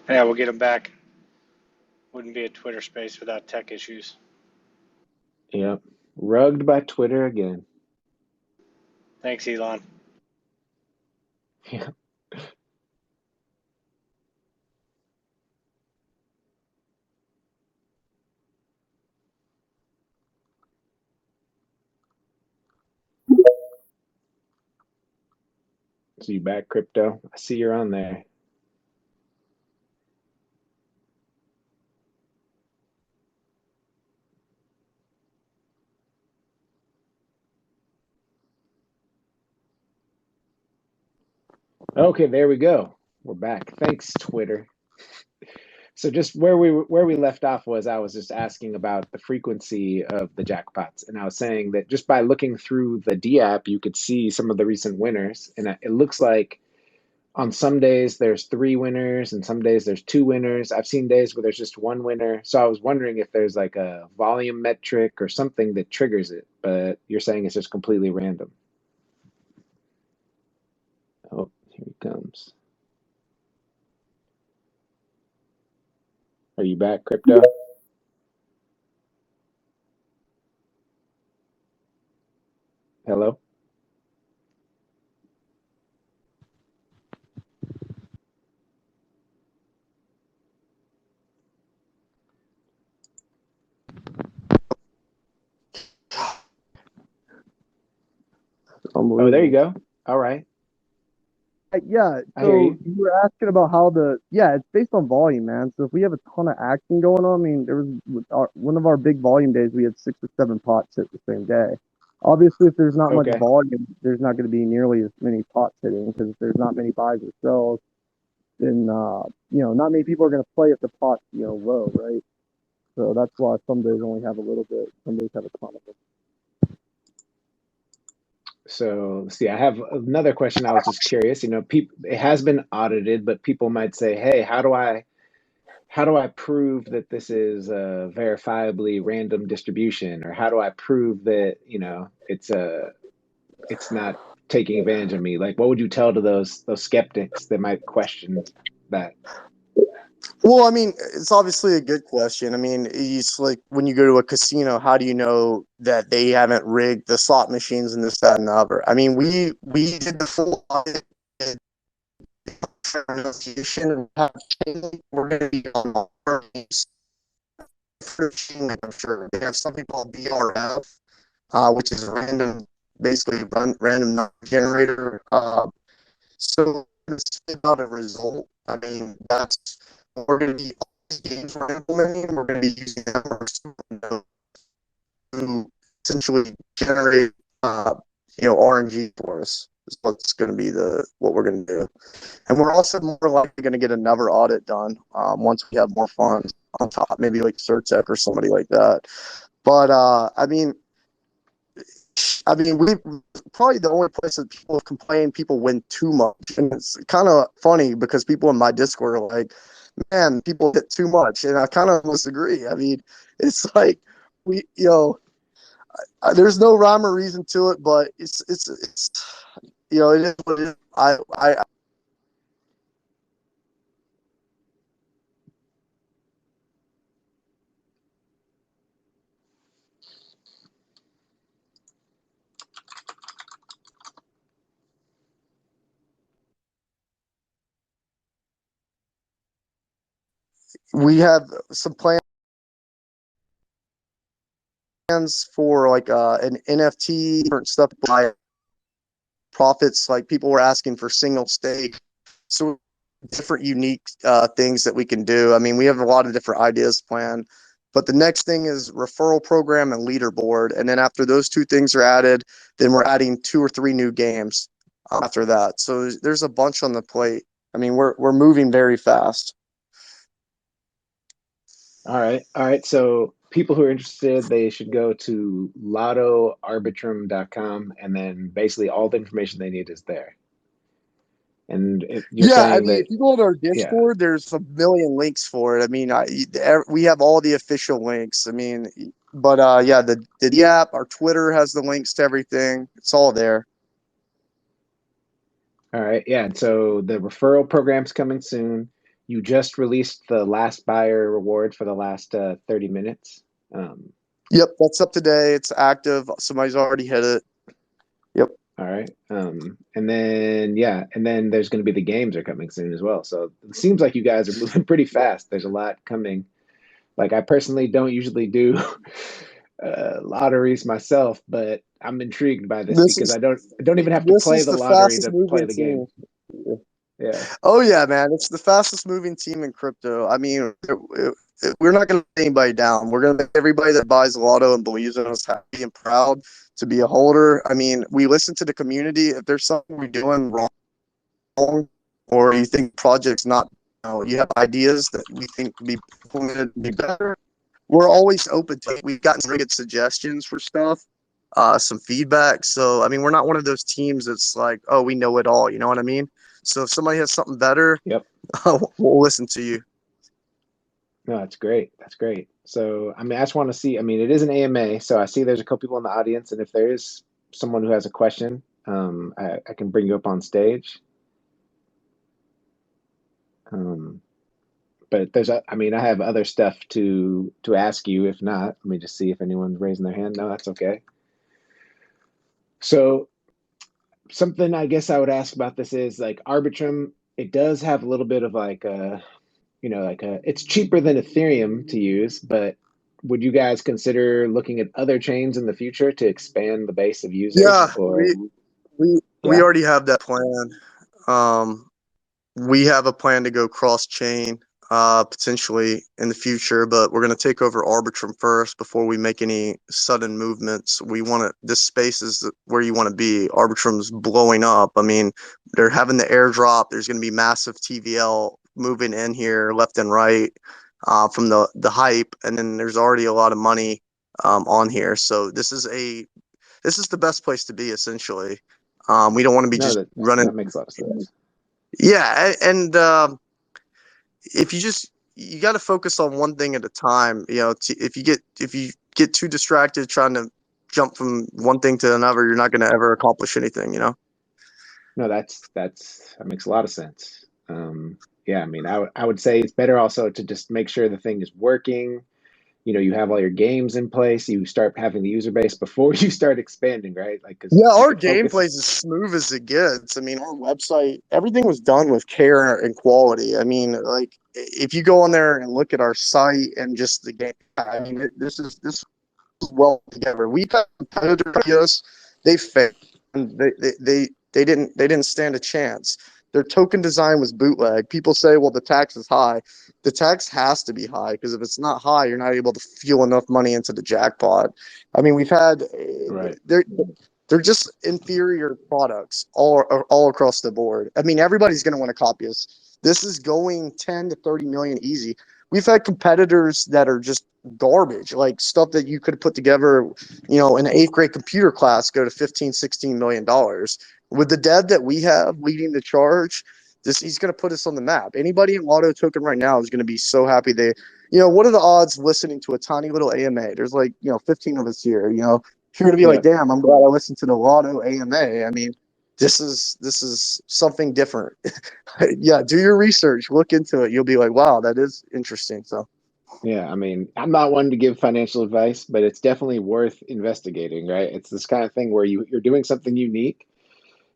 Yeah, we'll get him back. Wouldn't be a Twitter space without tech issues. Yep. Rugged by Twitter again. Thanks, Elon. Yeah. So you back, crypto? I see you're on there. Okay, there we go. We're back. Thanks, Twitter. So just where we left off was I was just asking about the frequency of the jackpots, and I was saying that just by looking through the D app, you could see some of the recent winners, and it looks like on some days there's 3 winners, and some days there's 2 winners. I've seen days where there's just 1 winner. So I was wondering if there's like a volume metric or something that triggers it, but you're saying it's just completely random. Oh, here he comes. Are you back, crypto? Hello? Oh, there you go. All right. Yeah, I hear so you. you were asking about it's based on volume, man. So if we have a ton of action going on, I mean, there was one of our big volume days, we had 6 or 7 pots hit the same day. Obviously, if there's not much Okay. volume, there's not going to be nearly as many pots hitting because there's not many buys or sells. and not many people are going to play if the pot's low, right? So that's why some days only have a little bit, some days have a ton of it. So, see, I have another question. I was just curious. People, it has been audited, but people might say, "Hey, how do I prove that this is a verifiably random distribution, or how do I prove that it's not taking advantage of me?" Like, what would you tell to those skeptics that might question that? Well, I mean, it's obviously a good question. I mean, it's like when you go to a casino, how do you know that they haven't rigged the slot machines and this, that, and the other? I mean, we did the full audit pronunciation and we're going to be on our games for chain. I'm sure they have something called BRF, which is basically random number generator. So to spit out a result, I mean, that's we're going to be all these games we're implementing. We're going to be using networks to essentially generate, RNG for us. Is what's going to be what we're going to do, and we're also more likely going to get another audit done once we have more funds on top, maybe like CertTech or somebody like that. But we probably the only place that people have complained people win too much, and it's kind of funny because people in my Discord are like, "Man, people hit too much," and I kind of disagree. I mean, it's like we, there's no rhyme or reason to it, but it's it is what it is. We have some plans for like an NFT, different stuff by profits. Like people were asking for single stake, so different unique things that we can do. I mean, we have a lot of different ideas planned, but the next thing is referral program and leaderboard, and then after those two things are added, then we're adding 2 or 3 new games after that. So there's a bunch on the plate. I mean, we're moving very fast. All right. So people who are interested, they should go to lottoarbitrum.com, and then basically all the information they need is there. And you're Yeah, I saying mean, that, if you go to our yeah. Discord, there's a million links for it. I mean, we have all the official links. I mean, but yeah, the app, our Twitter has the links to everything. It's all there. All right. Yeah. And so the referral program's coming soon. You just released the last buyer reward for the last 30 minutes. Um, Yep, that's up today. It's active. Somebody's already hit it. Yep. all right. And then, yeah, and then there's going to be the games are coming soon as well. So it seems like you guys are moving pretty fast. There's a lot coming. Like, I personally don't usually do lotteries myself, but I'm intrigued by this This because is I don't even have to this play is the the lottery fastest to play moving the game. team. Yeah. Oh yeah, man, it's the fastest moving team in crypto. I mean, we're not going to let anybody down. We're going to make everybody that buys Lotto and believes in us happy and proud to be a holder. I mean, we listen to the community. If there's something we're doing wrong, or you think project's not, you have ideas that we think be implemented to be better, we're always open to it. We've gotten really good suggestions for stuff, some feedback. So I mean, we're not one of those teams that's like, oh, we know it all. You know what I mean? So if somebody has something better, Yep. we'll listen to you. No, that's great. That's great. So, I mean, I just want to see. I mean, it is an AMA, so I see there's a couple people in the audience, and if there is someone who has a question, I can bring you up on stage. Um, but I mean, I have other stuff to ask you. If not, let me just see if anyone's raising their hand. No, that's okay. So, something I guess I would ask about this is like Arbitrum. It does have a little bit of like it's cheaper than Ethereum to use, but would you guys consider looking at other chains in the future to expand the base of users? Yeah, Or we yeah, already have that plan. We have a plan to go cross chain. potentially in the future, but we're going to take over Arbitrum first before we make any sudden movements. We want to, this space is where you want to be. Arbitrum's blowing up. I mean, they're having the airdrop. There's going to be massive TVL moving in here left and right from the hype. And then there's already a lot of money on here. So this is the best place to be, essentially. We don't want to be just running. That makes a lot of sense. Yeah. And if you got to focus on one thing at a time. You know, if you get too distracted trying to jump from one thing to another, you're not going to ever accomplish anything. You know. No, that makes a lot of sense. Yeah, I mean, I would say it's better also to just make sure the thing is working. You know, you have all your games in place. You start having the user base before you start expanding, right? Like, 'cause yeah, our gameplay is as smooth as it gets. I mean, our website, everything was done with care and quality. I mean, like, if you go on there and look at our site and just the game, I mean, this is well together. We've had competitors, they failed. They didn't stand a chance. Their token design was bootleg. People say, well, the tax is high. The tax has to be high because if it's not high, you're not able to fuel enough money into the jackpot. I mean, we've had right. They're just inferior products all across the board. I mean, everybody's going to want to copy us. This is going 10 to 30 million easy. We've had competitors that are just garbage, like stuff that you could put together, you know, in an 8th grade computer class, go to 15, $16 million. With the dev that we have leading the charge, he's going to put us on the map. Anybody in Lotto Token right now is going to be so happy. What are the odds listening to a tiny little AMA? There's 15 of us here, you're going to be like, damn, I'm glad I listened to the Lotto AMA. I mean, this is something different. Yeah, do your research, look into it. You'll be like, wow, that is interesting. So, yeah, I mean, I'm not one to give financial advice, but it's definitely worth investigating, right? It's this kind of thing where you're doing something unique.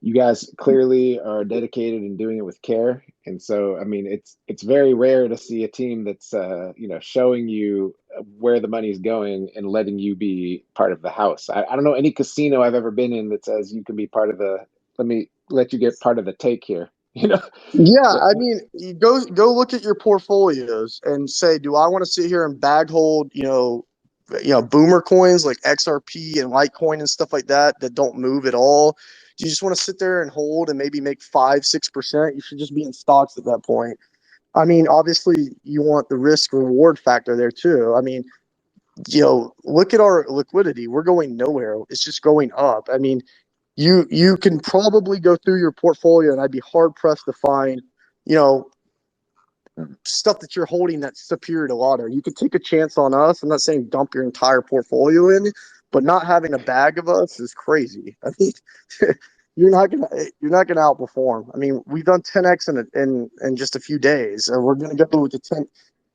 You guys clearly are dedicated and doing it with care, and so I mean, it's very rare to see a team that's showing you where the money's going and letting you be part of the house. I don't know any casino I've ever been in that says you can be part of the. Let you get part of the take here. Yeah, I mean, you go look at your portfolios and say, do I want to sit here and bag hold, boomer coins like XRP and Litecoin and stuff like that don't move at all? Do you just want to sit there and hold and maybe make 5-6%? You should just be in stocks at that point. I mean, obviously, you want the risk reward factor there too. I mean, look at our liquidity. We're going nowhere. It's just going up. I mean, you can probably go through your portfolio and I'd be hard pressed to find, stuff that you're holding that's superior to Lotto. You could take a chance on us. I'm not saying dump your entire portfolio in, but not having a bag of us is crazy. I mean, you're not gonna outperform. I mean, we've done 10x in just a few days, and we're gonna go with the 10.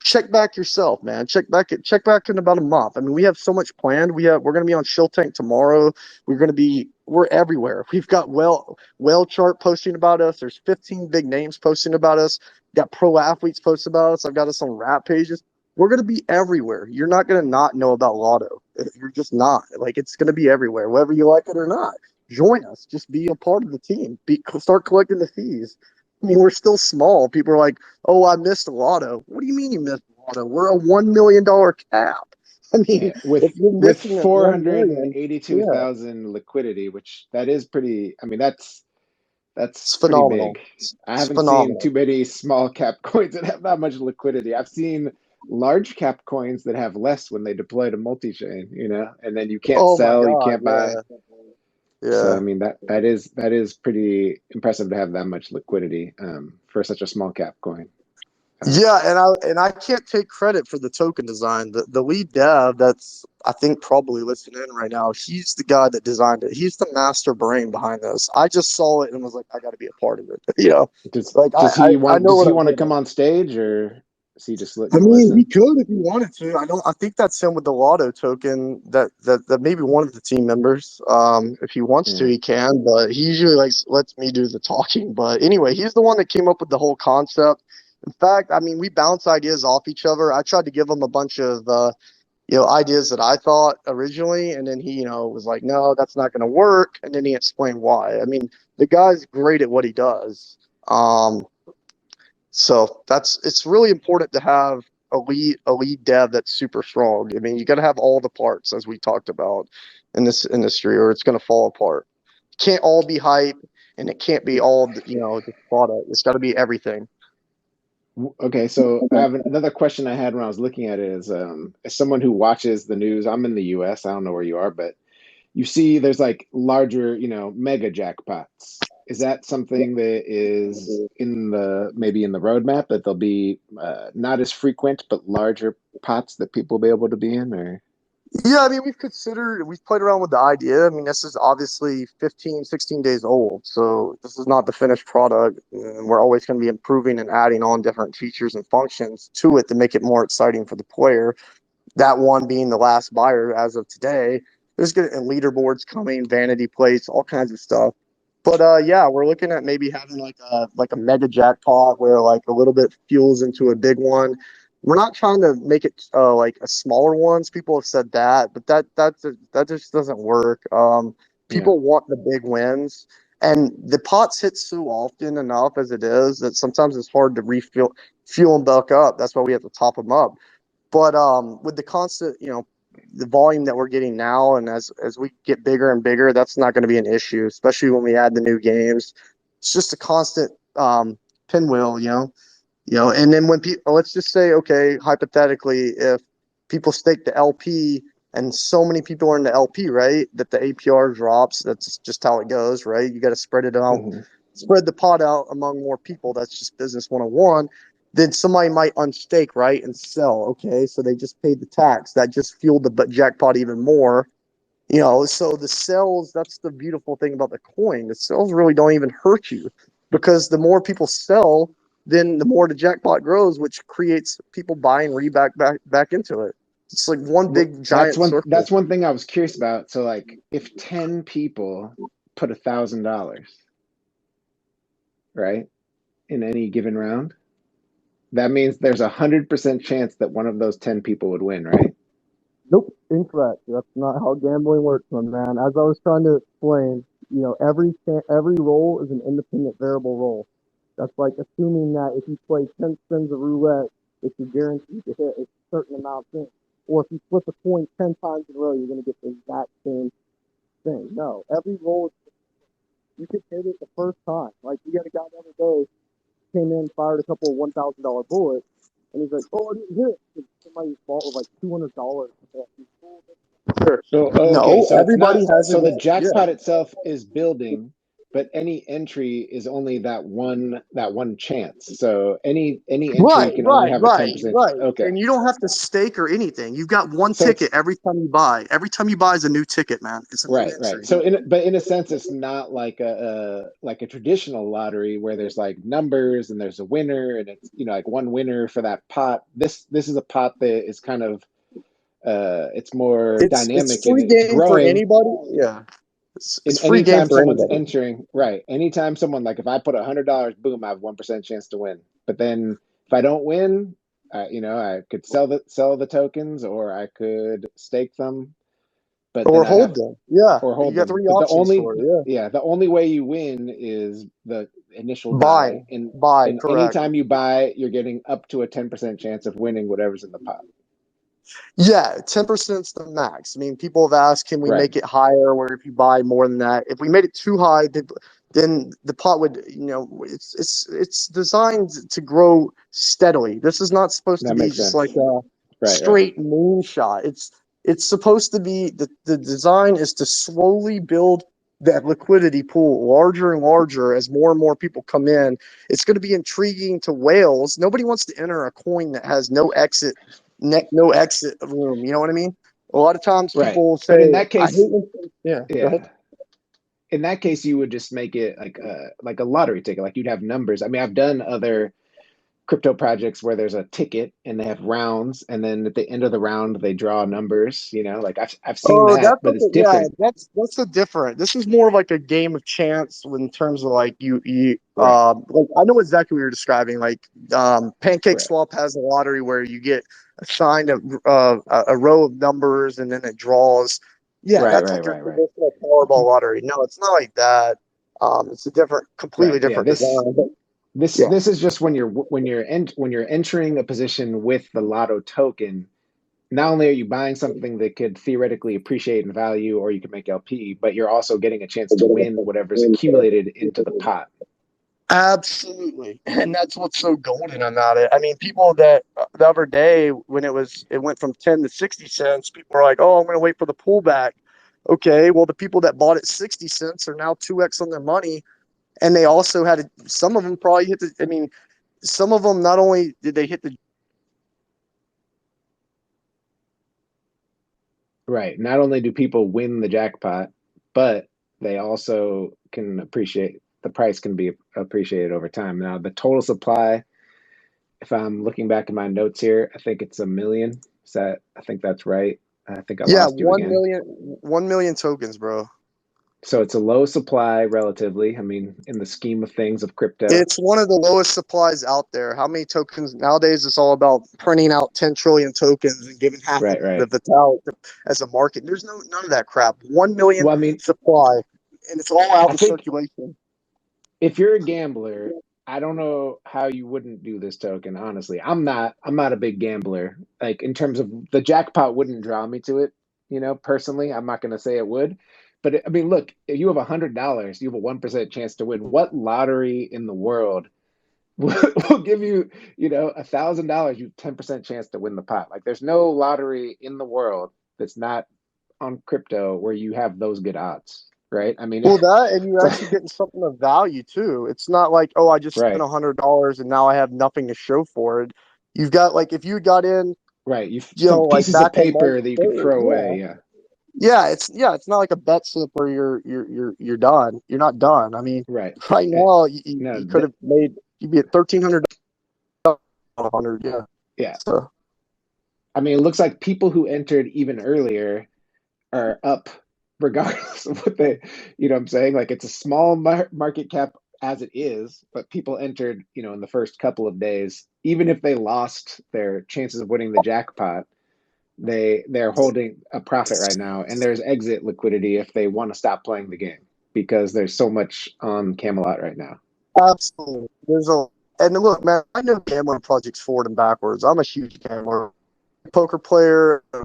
Check back yourself, man. Check back in about a month. I mean, we have so much planned. We're going to be on Shill Tank tomorrow. We're everywhere. We've got Whale Chart posting about us. There's 15 big names posting about us. Got pro athletes posting about us. I've got us on rap pages. We're going to be everywhere. You're not going to not know about Lotto. You're just not. Like, it's going to be everywhere, whether you like it or not. Join us. Just be a part of the team. Start collecting the fees. I mean, we're still small. People are like, oh, I missed a Lotto. What do you mean you missed a Lotto? We're a $1 million cap. I mean, with if you're missing 482,000 liquidity, which that is pretty. I mean, that's pretty phenomenal. big. I haven't seen too many small cap coins that have that much liquidity. I've seen large cap coins that have less when they deploy to multi-chain, and then you can't sell, you can't buy. Yeah. So I mean that is pretty impressive to have that much liquidity for such a small cap coin. Yeah, and I can't take credit for the token design. The lead dev that's I think probably listening in right now, he's the guy that designed it. He's the master brain behind this. I just saw it and was like, I got to be a part of it. Does he want to come on stage, or is he just listen? He could if he wanted to. I think that's him with the Lotto token. That maybe one of the team members. If he wants to, he can. But he usually lets me do the talking. But anyway, he's the one that came up with the whole concept. In fact, I mean, we bounce ideas off each other. I tried to give him a bunch of ideas that I thought originally, and then he was like, no, that's not going to work. And then he explained why. I mean, the guy's great at what he does. So it's really important to have a lead dev that's super strong. I mean, you got to have all the parts as we talked about in this industry, or it's going to fall apart. It can't all be hype, and it can't be all the product. It's got to be everything. Okay, so I have another question I had when I was looking at it is, as someone who watches the news, I'm in the US, I don't know where you are, but you see there's like larger, mega jackpots. Is that something that is in the maybe in the roadmap that there'll be not as frequent but larger pots that people will be able to be in, or? Yeah, I mean, we've played around with the idea. I mean, this is obviously 15, 16 days old. So this is not the finished product. And we're always going to be improving and adding on different features and functions to it to make it more exciting for the player. That one being the last buyer as of today. There's getting leaderboards coming, vanity plates, all kinds of stuff. But yeah, we're looking at maybe having like a mega jackpot where like a little bit fuels into a big one. We're not trying to make it like a smaller ones. People have said that, but that just doesn't work. Yeah. People want the big wins, and the pots hit so often enough as it is that sometimes it's hard to fuel them back up. That's why we have to top them up. But with the constant, the volume that we're getting now, and as we get bigger and bigger, that's not going to be an issue, especially when we add the new games. It's just a constant pinwheel, And then when people, let's just say, okay, hypothetically, if people stake the LP and so many people are in the LP, right, that the APR drops, that's just how it goes, right? You got to spread it out, Hmm. spread the pot out among more people. That's just business 101. Then somebody might unstake, right, and sell. Okay, so they just paid the tax. That just fueled the jackpot even more. So the sales, that's the beautiful thing about the coin. The sales really don't even hurt you because the more people sell, then the more the jackpot grows, which creates people buying back into it. It's like one Well, big that's giant one circle. that's one thing I was curious about. So like if 10 people put $1,000, right, in any given round, that means there's 100% chance that one of those 10 people would win, right? Nope, incorrect. That's not how gambling works, my man. As I was trying to explain, every roll is an independent variable roll. That's like assuming that if you play 10 spins of roulette, it's a guaranteed to hit a certain amount of things. Or if you flip a coin 10 times in a row, you're going to get the exact same thing. No, every roll, you could hit it the first time. Like, you got a guy the other day came in, fired a couple of $1,000 bullets, and he's like, "Oh, I didn't hit it." 'Cause somebody bought with like $200. Sure. So, okay, No, so it's everybody not, has so the it. Yeah. jackpot itself is building, but any entry is only that one chance. So any entry Right, can only right, have a right, 10%. right. Okay. And you don't have to stake or anything. You've got one So ticket it's every time you buy. Every time you buy is a new ticket, man. It's a new right, right. entry. So in a sense, it's not like a traditional lottery where there's like numbers and there's a winner and it's like one winner for that pot. This is a pot that is kind of it's more It's dynamic and free it's game for growing. anybody. Yeah. And It's free game anytime for someone's anybody. entering, right? Anytime someone like if I put $100, boom, I have 1% chance to win. But then if I don't win, I could sell the tokens or I could stake them. But Or then I'd have hold them. Yeah. or You hold got them. three But options for it. Yeah. the only way you win is the initial buy. Buy. And Buy, and correct. anytime you buy, you're getting up to a 10% chance of winning whatever's in the pot. Yeah, 10% is the max. I mean, people have asked, can we Right. make it higher where if you buy more than that? If we made it too high, then the pot would, it's designed to grow steadily. This is not supposed to That be makes just like sense. a Right, right. straight moonshot. It's supposed to be the design is to slowly build that liquidity pool larger and larger as more and more people come in. It's going to be intriguing to whales. Nobody wants to enter a coin that has no exit room. You know what I mean? A lot of times Right. people But in say, that "I hate case, when." Yeah, go ahead. yeah. In that case, you would just make it like a lottery ticket. Like you'd have numbers. I mean, I've done other crypto projects where there's a ticket and they have rounds, and then at the end of the round they draw numbers. Like I've seen Oh, that, that's but like it's yeah, different. that's a different. This is more of like a game of chance in terms of like you Right. like I know exactly what you're describing. Like Pancake Right. Swap has a lottery where you get assigned a row of numbers and then it draws. Yeah, Right. that's Right. like your Right. Right. traditional Powerball lottery. No, it's not like that. It's a completely Right. Yeah. different design. Yeah. This is just when you're entering a position with the Lotto token. Not only are you buying something that could theoretically appreciate in value, or you could make LP, but you're also getting a chance to win whatever's accumulated into the pot. Absolutely. And that's what's so golden about it. I mean, people that the other day when it went from 10 to 60 cents, people are like, oh, I'm going to wait for the pullback. Okay. Well, the people that bought it 60 cents are now 2x on their money. And they also some of them probably some of them, not only did they hit the. Right. Not only do people win the jackpot, but they also can appreciate the price can be appreciated over time. Now, the total supply, if I'm looking back at my notes here, I think it's 1 million. I think that's right. I think I Yeah, lost you again. 1 million tokens, bro. So it's a low supply relatively. I mean, in the scheme of things of crypto. It's one of the lowest supplies out there. How many tokens nowadays? It's all about printing out 10 trillion tokens and giving half Right, of right. the vitality as a market. There's none of that crap. 1 million Well, I mean, supply, and it's all out I of think circulation. if you're a gambler, I don't know how you wouldn't do this token, honestly. I'm not a big gambler. Like in terms of the jackpot wouldn't draw me to it, personally. I'm not gonna say it would. But I mean, look, if you have $100, you have a 1% chance to win. What lottery in the world will give you, $1,000, you have 10% chance to win the pot? Like there's no lottery in the world that's not on crypto where you have those good odds, right? I mean, Well, that, and you're it's actually getting something of value too. It's not like, oh, I just spent right. $100 and now I have nothing to show for it. You've got, like, if you got in, Right. Some like pieces of back on March paper that you could 3rd, throw yeah. away. Yeah. It's not like a bet slip where you're done. You're not done. I mean, Right. right now you No, could have you'd be at $1,300. Yeah. yeah. So I mean, it looks like people who entered even earlier are up regardless of what what I'm saying? Like it's a small market cap as it is, but people entered, in the first couple of days, even if they lost their chances of winning the jackpot, they're holding a profit right now, and there's exit liquidity if they want to stop playing the game because there's so much on Camelot right now. absolutely, and look, man, I know gambling projects forward and backwards. I'm a huge gambler, poker player. I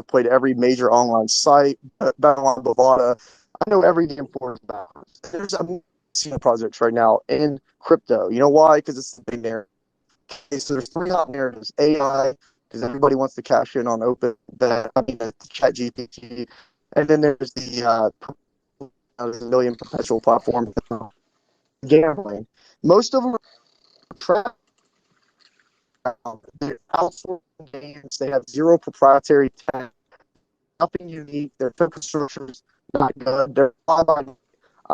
played every major online site, Battle Bovada. I know every game forward and backwards. I'm seeing projects right now in crypto. You know why? Because it's the big narrative. Okay, so there's three hot narratives: AI, because everybody wants to cash in on the Chat GPT, and then there's a million perpetual platforms gambling. Most of them are they're outsourcing games. They have zero proprietary tech, nothing unique. Their infrastructure is not good. I'm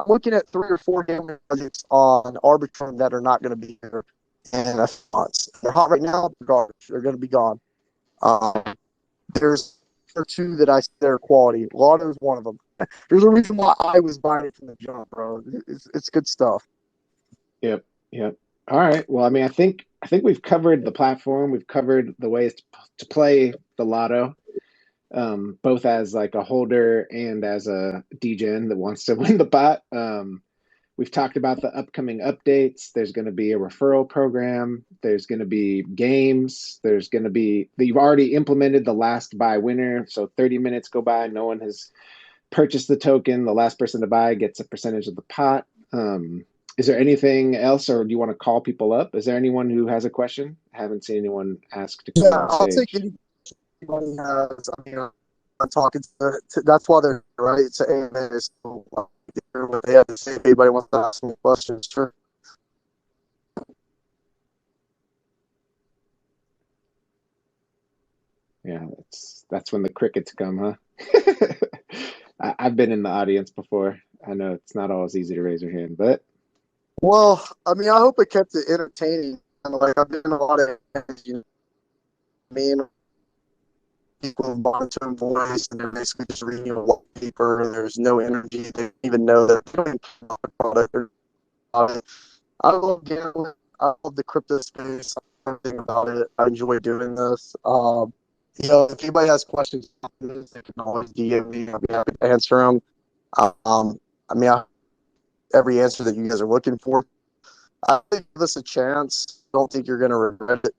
looking at 3 or 4 gambling projects on Arbitrum that are not going to be here in a few months. They're hot right now. They're garbage. They're going to be gone. There's 2 that I see that are quality. Lotto is one of them. There's a reason why I was buying it from the jump, bro. It's good stuff. Yep. Yep. All right. Well, I mean, I think we've covered the platform. We've covered the ways to play the lotto, both as like a holder and as a degen that wants to win the pot. We've talked about the upcoming updates. There's going to be a referral program. There's going to be games. You've already implemented the last buy winner. So 30 minutes go by, no one has purchased the token. The last person to buy gets a percentage of the pot. Is there anything else, or do you want to call people up? Is there anyone who has a question? I haven't seen anyone ask to come Yeah, on I'll take stage. anybody has. I'm talking that's why they're right. It's an AMA. So what they have to say. If anybody wants to ask me questions, sure. Yeah, that's when the crickets come, huh? I've been in the audience before. I know it's not always easy to raise your hand, but Well, I mean, I hope it kept it entertaining. Like I've been in a lot of, me and people with monotone voice, and they're basically just reading a white paper, and there's no energy. They don't even know that they don't even know the product. I love gambling. I love the crypto space. Everything about it. I enjoy doing this. If anybody has questions, they can always DM me. I'll be happy to answer them. I mean, every answer that you guys are looking for. I think give us a chance. Don't think you're going to regret it.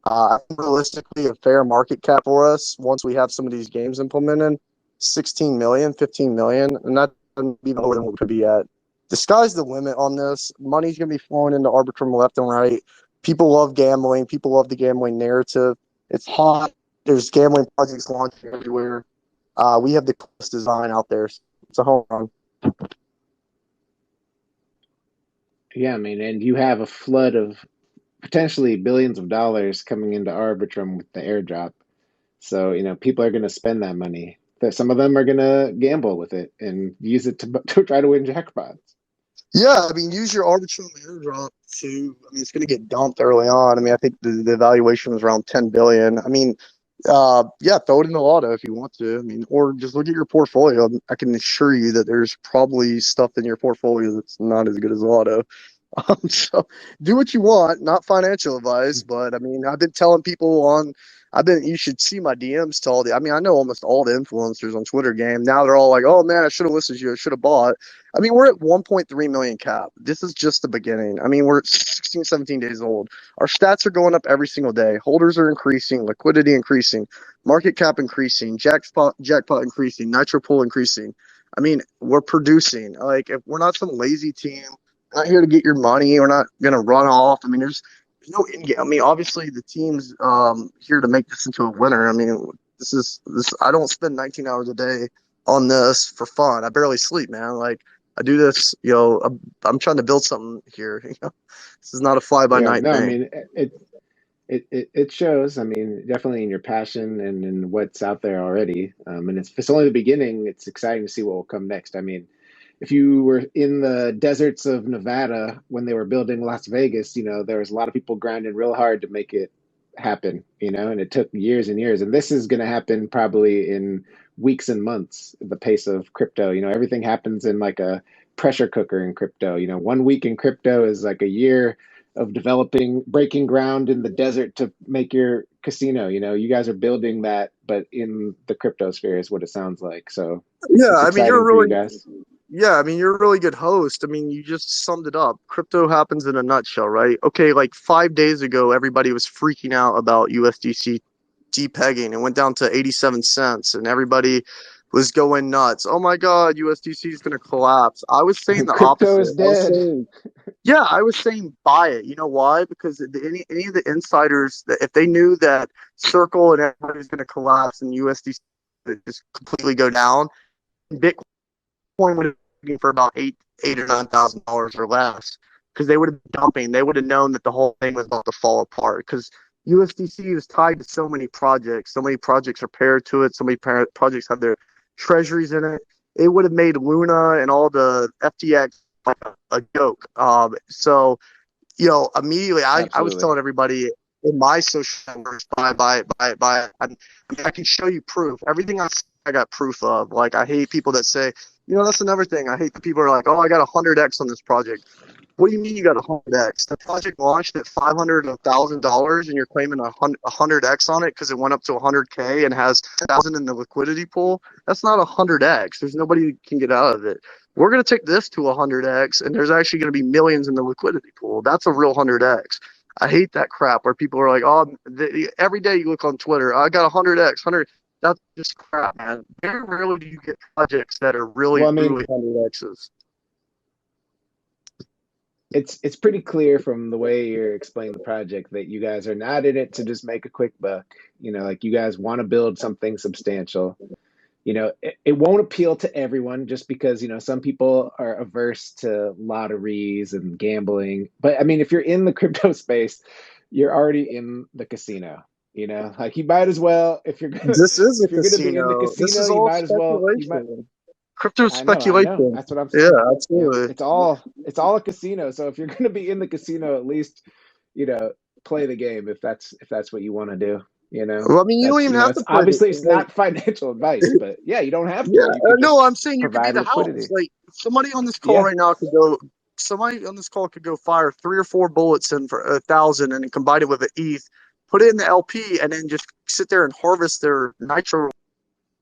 I think realistically, a fair market cap for us once we have some of these games implemented, 16 million, 15 million, and that doesn't be lower than what we could be at. The sky's the limit on this. Money's going to be flowing into Arbitrum left and right. People love gambling. People love the gambling narrative. It's hot. There's gambling projects launching everywhere. We have the coolest design out there. It's a home run. Yeah, I mean, and you have a flood of potentially billions of dollars coming into Arbitrum with the airdrop. So, people are going to spend that money. Some of them are going to gamble with it and use it to try to win jackpots. Yeah, I mean, use your Arbitrum airdrop to. I mean, it's going to get dumped early on. I mean, I think the valuation was around 10 billion. I mean, yeah, throw it in the lotto if you want to. I mean, or just look at your portfolio. I can assure you that there's probably stuff in your portfolio that's not as good as lotto. So do what you want, not financial advice, but I mean, I've been telling people you should see my DMs to I mean, I know almost all the influencers on Twitter game. Now they're all like, oh man, I should have listened to you. I should have bought. I mean, we're at 1.3 million cap. This is just the beginning. I mean, we're 16, 17 days old. Our stats are going up every single day. Holders are increasing, liquidity increasing, market cap increasing, jackpot increasing, nitro pool increasing. I mean, we're producing. Like, if we're not some lazy team, not here to get your money. We're not going to run off. I mean, there's no in game. I mean, obviously the team's here to make this into a winner. I mean, this. I don't spend 19 hours a day on this for fun. I barely sleep, man. Like I do this, I'm trying to build something here. This is not a fly by Yeah, night no, I thing. mean, it shows. I mean, definitely in your passion and in what's out there already. And it's only the beginning. It's exciting to see what will come next. I mean, if you were in the deserts of Nevada when they were building Las Vegas, there was a lot of people grinding real hard to make it happen, and it took years and years. And this is going to happen probably in weeks and months, the pace of crypto. Everything happens in like a pressure cooker in crypto. 1 week in crypto is like a year of breaking ground in the desert to make your casino. You guys are building that, but in the crypto sphere is what it sounds like. So Yeah, it's I mean, exciting for you guys. you're a really good host. I mean, you just summed it up. Crypto happens in a nutshell, right? Okay, like 5 days ago, everybody was freaking out about USDC depegging. It went down to 87 cents, and everybody was going nuts. Oh my God, USDC is going to collapse. I was saying the Crypto opposite. is dead. I was saying buy it. You know why? Because any of the insiders, that if they knew that Circle and everybody was going to collapse and USDC would just completely go down, Bitcoin would have been for about eight or $9,000 or less, because they would have been dumping. They would have known that the whole thing was about to fall apart, because USDC is tied to so many projects. So many projects are paired to it. So many projects have their treasuries in it. It would have made Luna and all the FTX like a joke. Immediately I was Absolutely. telling everybody in my social networks, buy. I mean, I can show you proof. Everything I got proof of. Like, I hate people that say, that's another thing. I hate the people who are like, oh, I got 100x on this project. What do you mean you got 100x? The project launched at $500 or $1,000, and you're claiming 100x on it because it went up to 100K and has 1,000 in the liquidity pool. That's not 100x. There's nobody who can get out of it. We're going to take this to 100x, and there's actually going to be millions in the liquidity pool. That's a real 100x. I hate that crap where people are like, oh, every day you look on Twitter, I got 100x, 100. That's just crap, man. Very rarely do you get projects that are really, Well, I mean, truly 100x's. it's pretty clear from the way you're explaining the project that you guys are not in it to just make a quick buck. Like you guys want to build something substantial. It won't appeal to everyone just because, some people are averse to lotteries and gambling. But I mean, if you're in the crypto space, you're already in the casino. Like you might as well, if you're gonna This is a if you're gonna be in the casino. This casino, is you all might as well you might speculation. Crypto I know. speculation. That's what I'm Yeah, saying. Yep. absolutely. It's all a casino. So if you're gonna be in the casino, at least, you know, play the game if that's what you want to do. Well, I mean, you don't That's even have it's to play the obviously it's like. not financial advice, but yeah, you don't have Yeah, to. You could no, just I'm saying you could be provide the house. liquidity. Like somebody on this call Yeah, right now could go. Somebody on this call could go fire 3 or 4 bullets in for 1,000 and then combine it with an ETH, put it in the LP, and then just sit there and harvest their nitro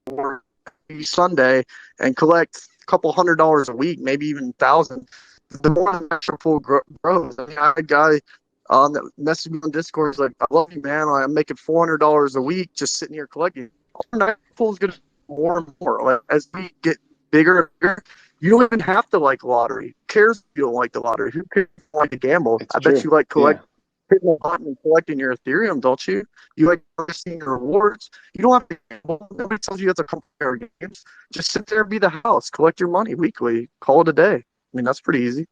every Sunday and collect a couple $100 a week, maybe even 1,000. the more the matchup pool grows. I mean, I had a guy that messaged me on Discord. He's like, "I love you, man. I'm making $400 a week just sitting here collecting." Our matchup pool is going to more and more. Like, as we get bigger and bigger, you don't even have to like lottery. Who cares if you don't like the lottery? Who cares if you like to gamble? It's I bet true. you like Yeah. hitting a button and collecting your Ethereum, don't you? You like seeing your rewards. You don't have to gamble. Nobody tells you have to compare games. Just sit there and be the house. Collect your money weekly. Call it a day. I mean, that's pretty easy.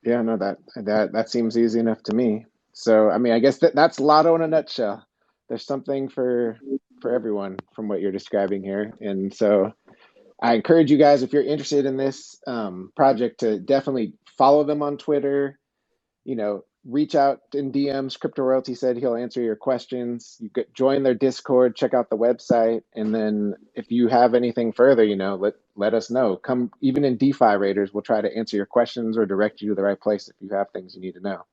Yeah, no, that seems easy enough to me. So, I mean, I guess that's Lotto in a nutshell. There's something for everyone from what you're describing here. And so I encourage you guys, if you're interested in this project, to definitely follow them on Twitter. Reach out in DMs. Crypto Royalty said he'll answer your questions. You could join their Discord, check out the website, and then if you have anything further, let us know. Come, even in DeFi Raiders, we'll try to answer your questions or direct you to the right place if you have things you need to know.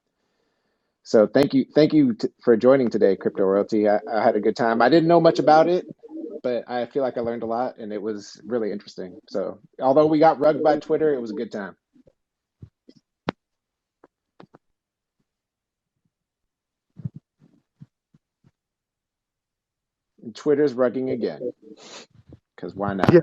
So thank you for joining today, Crypto Royalty. I had a good time. I didn't know much about it, but I feel like I learned a lot, and it was really interesting. So although we got rugged by Twitter, it was a good time. And Twitter's rugging again, because why not? Yeah.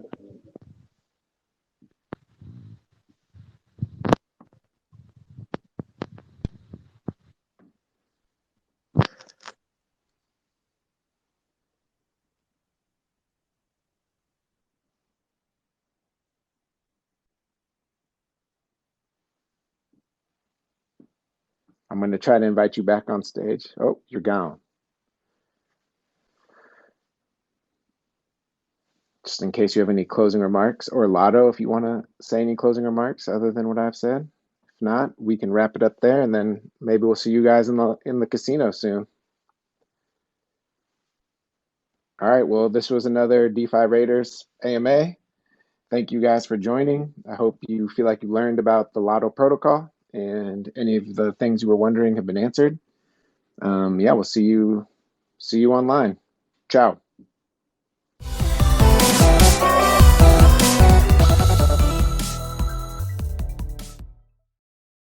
I'm going to try to invite you back on stage. Oh, you're gone. Just in case you have any closing remarks, or Lotto, if you want to say any closing remarks other than what I've said. If not, we can wrap it up there, and then maybe we'll see you guys in the casino soon. All right. Well, this was another DeFi Raiders AMA. Thank you guys for joining. I hope you feel like you learned about the Lotto protocol and any of the things you were wondering have been answered. Yeah, we'll see you online. Ciao.